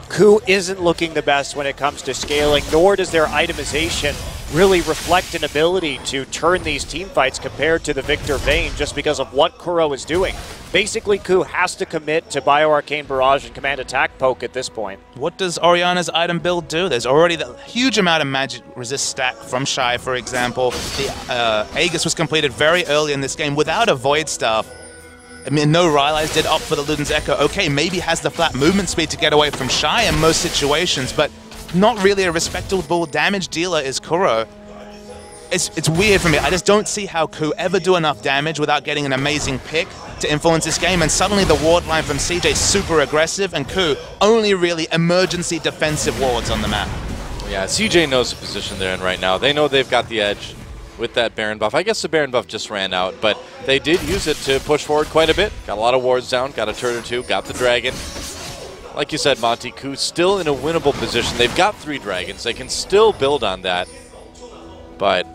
KOO isn't looking the best when it comes to scaling, nor does their itemization really reflect an ability to turn these team fights compared to the Victor Vayne just because of what Kuro is doing. Basically, KOO has to commit to Bioarcane Barrage and Command Attack Poke at this point. What does Orianna's item build do? There's already the huge amount of magic resist stack from Shy, for example. The Aegis was completed very early in this game without a Void Staff. I mean, no Rylai's did opt for the Luden's Echo. Okay, maybe has the flat movement speed to get away from Shy in most situations, but not really a respectable damage dealer is Kuro. It's weird for me. I just don't see how KOO ever do enough damage without getting an amazing pick to influence this game, and suddenly the ward line from CJ super aggressive, and KOO only really emergency defensive wards on the map. Yeah, CJ knows the position they're in right now. They know they've got the edge with that Baron buff. I guess the Baron buff just ran out, but they did use it to push forward quite a bit. Got a lot of wards down, got a turret or two, got the dragon. Like you said, Monty, KOO still in a winnable position. They've got 3 dragons. They can still build on that, but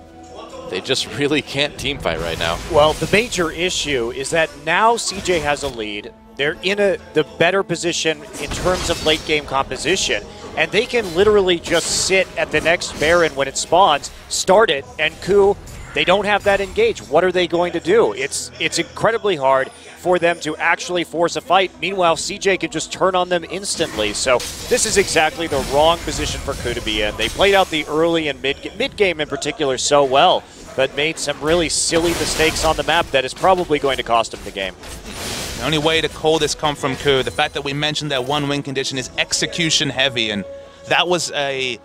they just really can't teamfight right now. Well, the major issue is that now CJ has a lead. They're in the better position in terms of late game composition, and they can literally just sit at the next Baron when it spawns, start it, and KOO, they don't have that engage. What are they going to do? It's incredibly hard for them to actually force a fight. Meanwhile, CJ can just turn on them instantly. So this is exactly the wrong position for KOO to be in. They played out the early and mid-game in particular so well, but made some really silly mistakes on the map that is probably going to cost them the game. The only way to call this come from KOO, the fact that we mentioned their one win condition is execution heavy, and that was a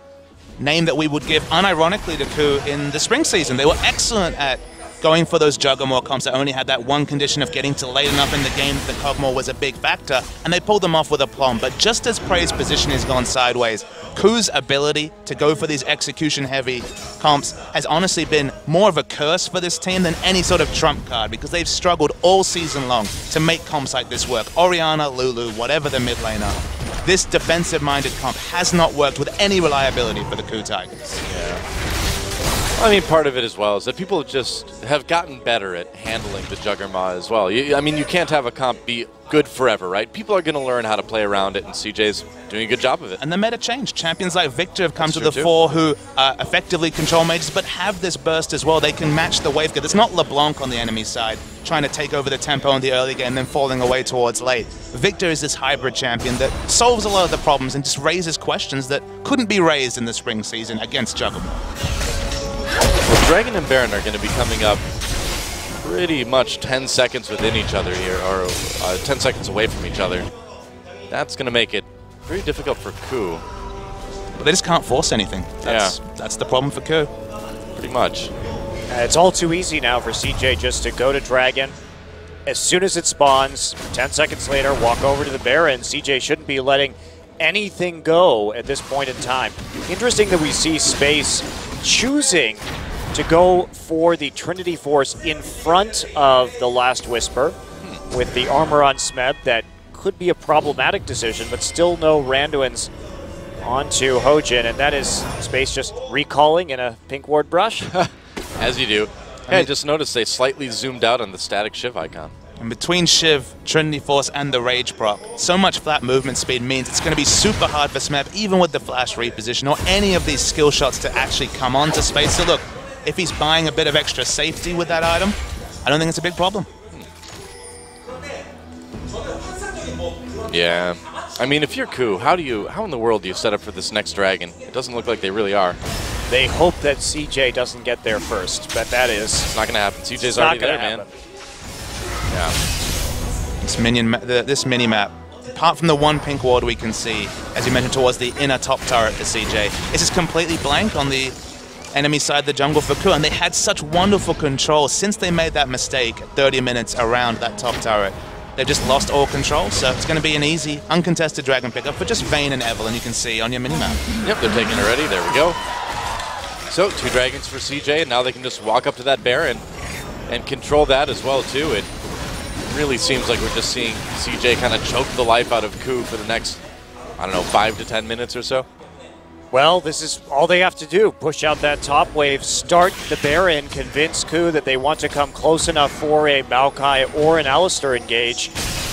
name that we would give unironically to KOO in the spring season. They were excellent at going for those Juggernaut comps that only had that one condition of getting to late enough in the game that the Cogmore was a big factor, and they pulled them off with aplomb. But just as Prey's position has gone sideways, KOO's ability to go for these execution-heavy comps has honestly been more of a curse for this team than any sort of trump card, because they've struggled all season long to make comps like this work. Orianna, Lulu, whatever the mid laner. This defensive-minded comp has not worked with any reliability for the KOO Tigers. Yeah. I mean, part of it as well is that people just have gotten better at handling the Juggernaut as well. I mean, you can't have a comp be good forever, right? People are going to learn how to play around it, and CJ's doing a good job of it. And the meta changed. Champions like Victor have come to the fore who effectively control mages, but have this burst as well. They can match the wave. It's not LeBlanc on the enemy side trying to take over the tempo in the early game, then falling away towards late. Victor is this hybrid champion that solves a lot of the problems and just raises questions that couldn't be raised in the spring season against Juggernaut. Well, Dragon and Baron are going to be coming up pretty much 10 seconds within each other here, or 10 seconds away from each other. That's going to make it very difficult for KOO. But they just can't force anything. That's the problem for KOO. Pretty much. It's all too easy now for CJ just to go to Dragon. As soon as it spawns, 10 seconds later, walk over to the Baron. CJ shouldn't be letting anything go at this point in time. Interesting that we see Space choosing to go for the Trinity Force in front of the Last Whisper with the armor on Smeb. That could be a problematic decision, but still no Randuin's onto Hojin, and that is Space just recalling in a pink ward brush. As you do. Hey, I just noticed they slightly zoomed out on the static Shiv icon. And between Shiv, Trinity Force, and the Rage proc, so much flat movement speed means it's going to be super hard for Smeb, even with the flash reposition, or any of these skill shots to actually come onto Space. So look, if he's buying a bit of extra safety with that item, I don't think it's a big problem. Yeah. I mean, if you're KOO, how in the world do you set up for this next dragon? It doesn't look like they really are. They hope that CJ doesn't get there first, but that is... It's not going to happen. CJ's already there, man. Yeah. This mini-map, apart from the one pink ward we can see, as you mentioned, towards the inner top turret for CJ, it's just completely blank on the enemy side of the jungle for KOO, and they had such wonderful control since they made that mistake 30 minutes around that top turret. They've just lost all control, so it's going to be an easy, uncontested dragon pickup for just Vayne and Evelyn, you can see on your minimap. Yep, they're taking it already. There we go. So, 2 dragons for CJ, and now they can just walk up to that Baron and control that as well, too. It really seems like we're just seeing CJ kind of choke the life out of KOO for the next, I don't know, 5 to 10 minutes or so. Well, this is all they have to do. Push out that top wave, start the Baron, convince KOO that they want to come close enough for a Maokai or an Alistar engage,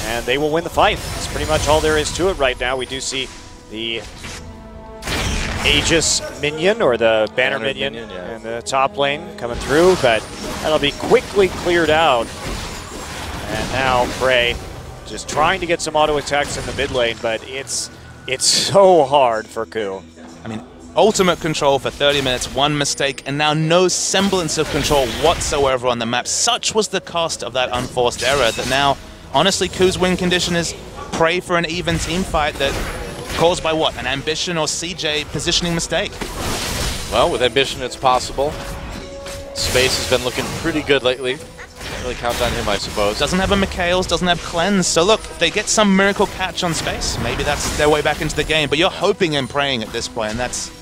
and they will win the fight. That's pretty much all there is to it right now. We do see the Aegis minion, or the banner minion yeah, in the top lane coming through, but that'll be quickly cleared out. And now Prey just trying to get some auto attacks in the mid lane, but it's so hard for KOO. I mean, ultimate control for 30 minutes, one mistake, and now no semblance of control whatsoever on the map. Such was the cost of that unforced error that now, honestly, KOO's win condition is pray for an even team fight that caused by what? An Ambition or CJ positioning mistake? Well, with Ambition, it's possible. Space has been looking pretty good lately. Can't really count on him, I suppose. Doesn't have a Mikhail's, doesn't have Cleanse. So look, if they get some miracle catch on Space, maybe that's their way back into the game. But you're hoping and praying at this point, and that's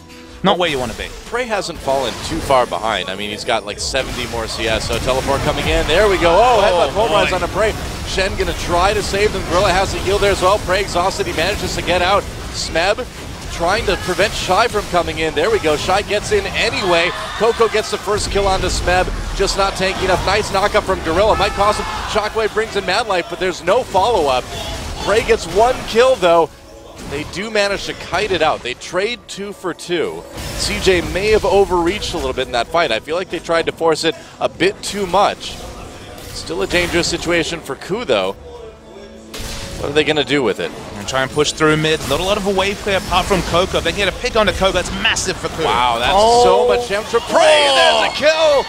not where you want to be. Prey hasn't fallen too far behind. I mean, he's got like 70 more CS, so teleport coming in. There we go. Oh, headbutt pulverize on a Prey. Shen going to try to save them. Gorilla has the heal there as well. Prey exhausted. He manages to get out. Smeb trying to prevent Shy from coming in. There we go. Shy gets in anyway. KOO gets the first kill onto Smeb. Just not tanky enough. Nice knockup from Gorilla. Might cost him. Shockwave brings in Mad Life, but there's no follow-up. Prey gets 1 kill, though. They do manage to kite it out. They trade 2 for 2. CJ may have overreached a little bit in that fight. I feel like they tried to force it a bit too much. Still a dangerous situation for KOO, though. What are they going to do with it? And try and push through mid. Not a lot of a wave clear apart from KOO. They can get a pick onto KOO. That's massive for KOO. Wow, that's so much damage for Prey. There's a kill.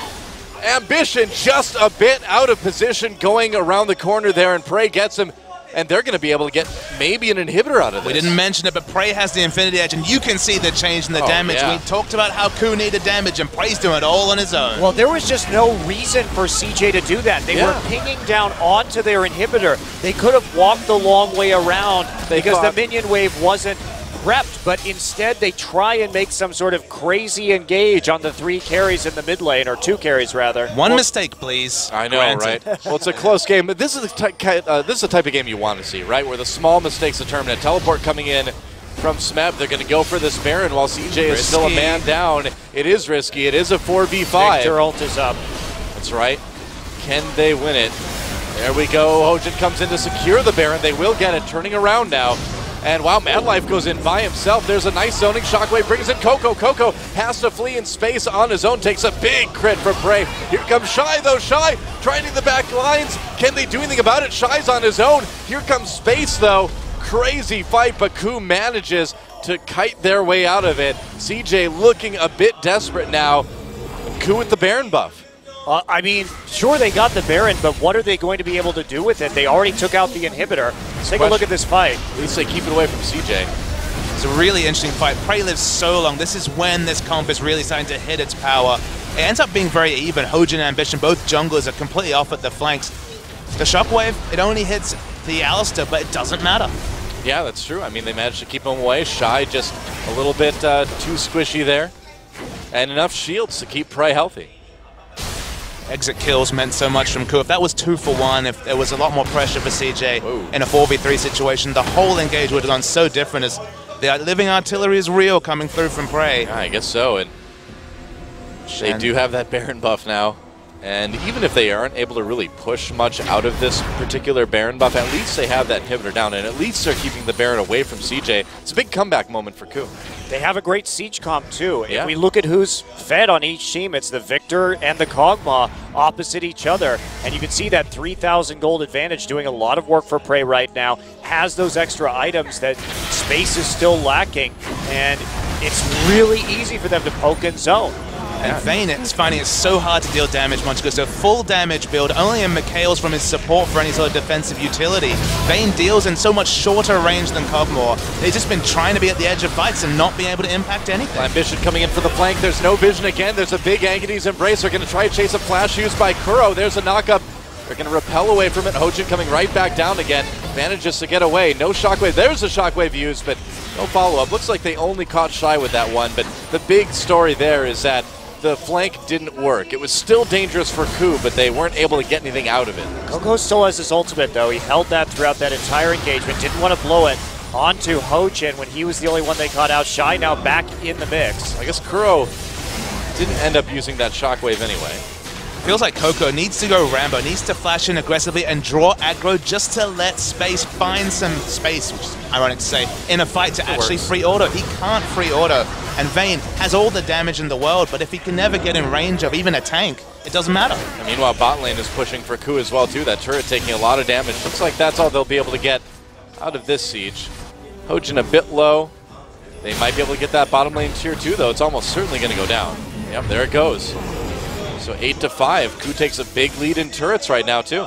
Ambition just a bit out of position going around the corner there, and Prey gets him. And they're going to be able to get maybe an inhibitor out of this. We didn't mention it, but Prey has the Infinity Edge, and you can see the change in the damage. Yeah. We talked about how KOO needed damage, and Prey's doing it all on his own. Well, there was just no reason for CJ to do that. They were pinging down onto their inhibitor. They could have walked the long way around because the minion wave wasn't prepped, but instead they try and make some sort of crazy engage on the 3 carries in the mid lane, or 2 carries rather. One mistake, please. I know, Granted. right? Well, it's a close game, but this is the type of game you want to see, right? Where the small mistakes determine it. Teleport coming in from Smeb. They're going to go for this Baron while CJ is still a man down. It is risky. It is a 4v5. Victor ult is up. That's right. Can they win it? There we go. Hojin comes in to secure the Baron. They will get it. Turning around now. And wow, Mad Life goes in by himself. There's a nice zoning. Shockwave brings in KOO. KOO has to flee in space on his own. Takes a big crit from Prey. Here comes Shy, though. Shy trying to the back lines. Can they do anything about it? Shy's on his own. Here comes Space, though. Crazy fight, but KOO manages to kite their way out of it. CJ looking a bit desperate now. KOO with the Baron buff. I mean, sure, they got the Baron, but what are they going to be able to do with it? They already took out the inhibitor. Let's take a look at this fight. At least they keep it away from CJ. It's a really interesting fight. Prey lives so long. This is when this comp is really starting to hit its power. It ends up being very even. Hojin and Ambition, both junglers, are completely off at the flanks. The Shockwave, it only hits the Alistar, but it doesn't matter. Yeah, that's true. I mean, they managed to keep him away. Shy just a little bit too squishy there. And enough shields to keep Prey healthy. Exit kills meant so much from KOO. If that was 2 for 1, if there was a lot more pressure for CJ in a 4v3 situation, the whole engage would have gone so different as the living artillery is real coming through from Prey. Yeah, I guess so. And they do have that Baron buff now. And even if they aren't able to really push much out of this particular Baron buff, at least they have that inhibitor down, and at least they're keeping the Baron away from CJ. It's a big comeback moment for KOO. They have a great siege comp too. Yeah. If we look at who's fed on each team, it's the Victor and the Kog'Maw opposite each other. And you can see that 3,000 gold advantage doing a lot of work for Prey right now. Has those extra items that space is still lacking. And it's really easy for them to poke and zone. And Vayne is finding it so hard to deal damage once he goes to a full damage build, only in Mikhail's from his support for any sort of defensive utility. Vayne deals in so much shorter range than Kog'Maw. They've just been trying to be at the edge of fights and not being able to impact anything. Ambition coming in for the flank. There's no vision again. There's a big Aghady's Embrace. They're going to try to chase a flash used by Kuro. There's a knockup. They're going to repel away from it. Hojin coming right back down again. Manages to get away. No shockwave. There's a shockwave used, but no follow-up. Looks like they only caught Shy with that one, but the big story there is that the flank didn't work. It was still dangerous for KOO, but they weren't able to get anything out of it. KOO still has his ultimate, though. He held that throughout that entire engagement. Didn't want to blow it onto Hojin when he was the only one they caught out. Shy now back in the mix. I guess Kuro didn't end up using that shockwave anyway. Feels like KOO needs to go Rambo, needs to flash in aggressively and draw aggro just to let Space find some space, which is ironic to say, in a fight to actually free auto. He can't free auto, and Vayne has all the damage in the world, but if he can never get in range of even a tank, it doesn't matter. And meanwhile, bot lane is pushing for KOO as well, too. That turret taking a lot of damage. Looks like that's all they'll be able to get out of this siege. Hojin a bit low. They might be able to get that bottom lane tier 2, though. It's almost certainly going to go down. Yep, there it goes. So 8-5. KOO takes a big lead in turrets right now, too.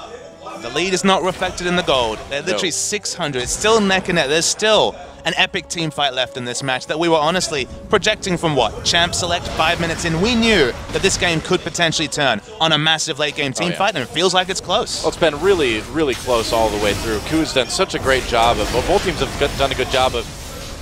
The lead is not reflected in the gold. They're literally 600. It's still neck and neck. There's still an epic team fight left in this match that we were honestly projecting from what? Champ Select 5 minutes in. We knew that this game could potentially turn on a massive late game team fight, and it feels like it's close. Well, it's been really, really close all the way through. KOO's done such a great job of, both teams have done a good job of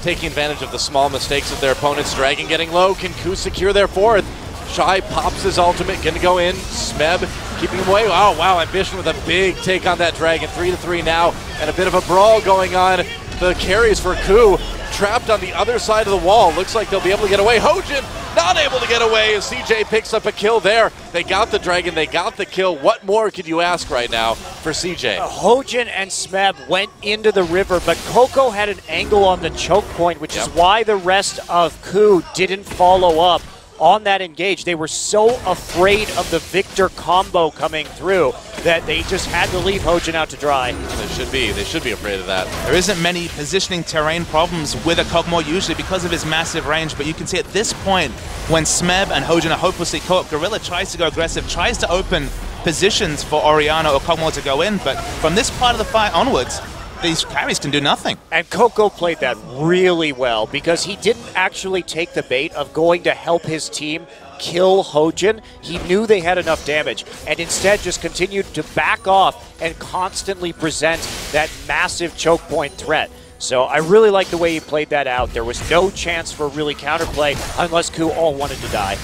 taking advantage of the small mistakes of their opponents. Dragon getting low. Can KOO secure their fourth? Shy pops his ultimate, gonna go in. Smeb keeping him away. Oh, wow, Ambition with a big take on that Dragon. 3-3 now, and a bit of a brawl going on. The carries for KOO trapped on the other side of the wall. Looks like they'll be able to get away. Hojin not able to get away as CJ picks up a kill there. They got the Dragon, they got the kill. What more could you ask right now for CJ? Hojin and Smeb went into the river, but KOO had an angle on the choke point, which is why the rest of KOO didn't follow up on that engage. They were so afraid of the Victor combo coming through that they just had to leave Hojin out to dry. They should be afraid of that. There isn't many positioning terrain problems with a Kog'Maw usually because of his massive range, but you can see at this point when Smeb and Hojin are hopelessly caught, Gorilla tries to go aggressive, tries to open positions for Orianna or Kog'Maw to go in, but from this part of the fight onwards, these carries can do nothing. And KOO played that really well because he didn't actually take the bait of going to help his team kill Hojin. He knew they had enough damage and instead just continued to back off and constantly present that massive choke point threat. So I really like the way he played that out. There was no chance for really counterplay unless KOO all wanted to die.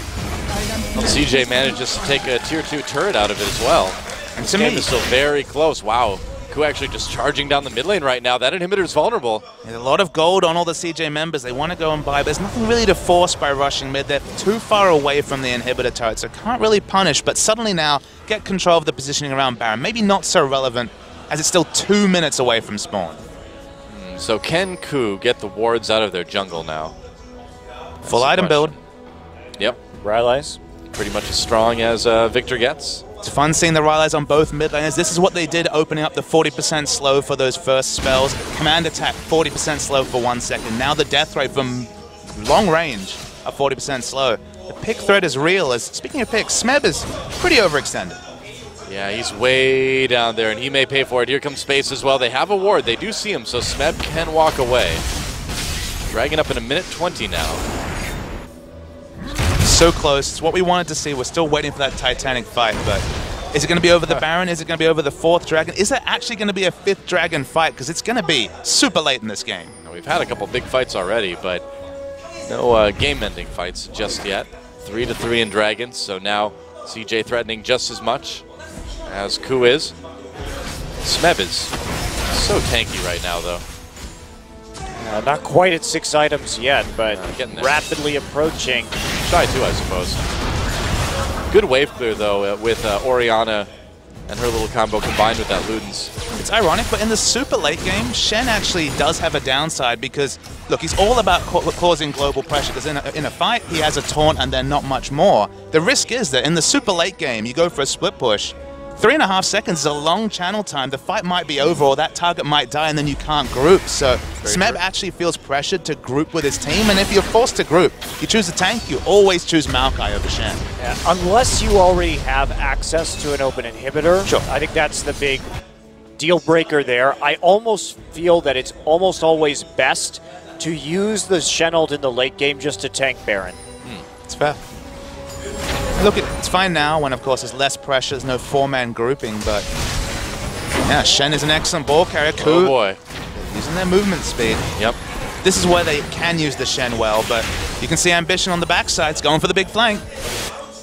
Well, CJ manages to take a tier 2 turret out of it as well. And this game is still very close. Wow. KOO actually just charging down the mid lane right now. That inhibitor is vulnerable. There's a lot of gold on all the CJ members. They want to go and buy, but there's nothing really to force by rushing mid. They're too far away from the inhibitor turret, so can't really punish, but suddenly now get control of the positioning around Baron. Maybe not so relevant as it's still 2 minutes away from spawn. So can KOO get the wards out of their jungle now? Full item build. Yep. Rylai's pretty much as strong as Victor gets. It's fun seeing the Rylai's on both mid laners. This is what they did, opening up the 40% slow for those first spells. Command attack, 40% slow for 1 second. Now the death rate from long range of 40% slow. The pick threat is real. As speaking of picks, Smeb is pretty overextended. Yeah, he's way down there, and he may pay for it. Here comes Space as well. They have a ward. They do see him, so Smeb can walk away. Dragging up in 1:20 now. So close. It's what we wanted to see. We're still waiting for that Titanic fight, but is it going to be over the Baron? Is it going to be over the 4th Dragon? Is there actually going to be a 5th Dragon fight? Because it's going to be super late in this game. We've had a couple big fights already, but no game-ending fights just yet. 3-3 in Dragons, so now CJ threatening just as much as KOO is. Smeb is so tanky right now, though. Not quite at 6 items yet, but getting there. rapidly approaching. Shy too, I suppose. Good wave clear, though, with Orianna and her little combo combined with that Ludens. It's ironic, but in the super late game, Shen actually does have a downside because, look, he's all about causing global pressure because in a fight, he has a taunt and then not much more. The risk is that in the super late game, you go for a split push, 3.5 seconds is a long channel time. The fight might be over or that target might die and then you can't group. So Smeb actually feels pressured to group with his team, and if you're forced to group, you choose a tank, you always choose Maokai over Shen. Yeah, unless you already have access to an open inhibitor, sure. I think that's the big deal breaker there. I almost feel that it's almost always best to use the Shen ult in the late game just to tank Baron. It's fair. Look, it's fine now when, of course, there's less pressure, there's no 4-man grouping, but yeah, Shen is an excellent ball carrier. KOO, oh boy. Using their movement speed. Yep. This is where they can use the Shen well, but you can see Ambition on the backside's going for the big flank.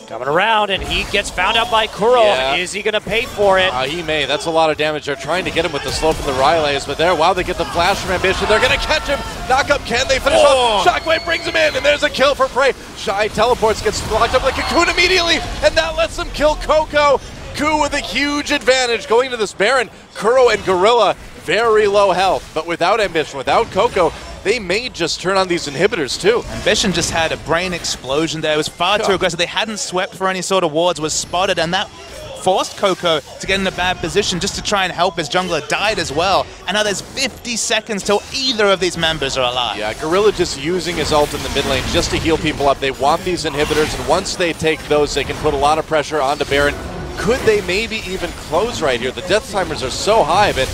Coming around, and he gets found out by KOO. Yeah. Is he going to pay for it? He may. That's a lot of damage. They're trying to get him with the slope and the Rylays, but there, wow, they get the flash from Ambition. They're going to catch him. Knock up, can they finish off? Shockwave brings him in, and there's a kill for Prey. Shy teleports, gets locked up like a Cocoon immediately, and that lets them kill Coco. KOO with a huge advantage going to this Baron. Kuro and Gorilla, very low health, but without Ambition, without Coco, they may just turn on these inhibitors too. Ambition just had a brain explosion there. It was far too aggressive. They hadn't swept for any sort of wards, was spotted, and that forced Coco to get in a bad position just to try and help his jungler. Died as well. And now there's 50 seconds till either of these members are alive. Yeah, Gorilla just using his ult in the mid lane just to heal people up. They want these inhibitors, and once they take those, they can put a lot of pressure onto Baron. Could they maybe even close right here? The death timers are so high, but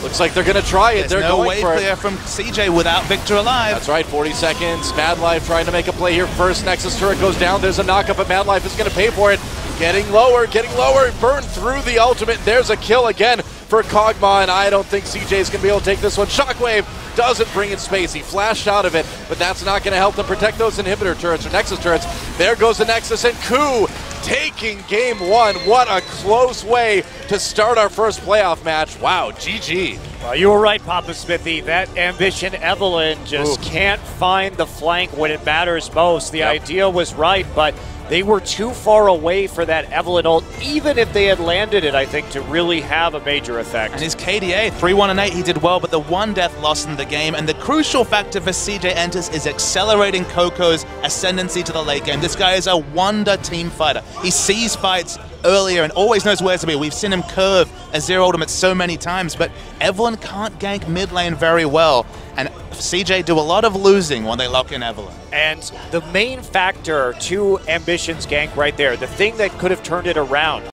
looks like they're going to try it. There's They're no going wave for clear it. from CJ without Victor alive. That's right, 40 seconds. Mad Life trying to make a play here first. Nexus turret goes down. There's a knockup, but Mad Life is going to pay for it. Getting lower, burn through the ultimate. There's a kill again for Kog'Maw, and I don't think CJ's going to be able to take this one. Shockwave doesn't bring in space. He flashed out of it, but that's not going to help them protect those inhibitor turrets or Nexus turrets. There goes the Nexus, and KOO taking game one. What a close way to start our first playoff match. Wow, GG. Well, you were right, Papa Smithy. That Ambition Evelynn just can't find the flank when it matters most. The idea was right, but they were too far away for that Evelynn ult, even if they had landed it, I think, to really have a major effect. And his KDA, 3-1-8, he did well, but the one death loss in the game, and the crucial factor for CJ Entus is accelerating Coco's ascendancy to the late game. This guy is a wonder team fighter. He sees fights earlier and always knows where to be. We've seen him curve a zero ultimate so many times, but Evelynn can't gank mid lane very well, and CJ do a lot of losing when they lock in Evelynn. And the main factor to Ambition's gank right there, the thing that could have turned it around,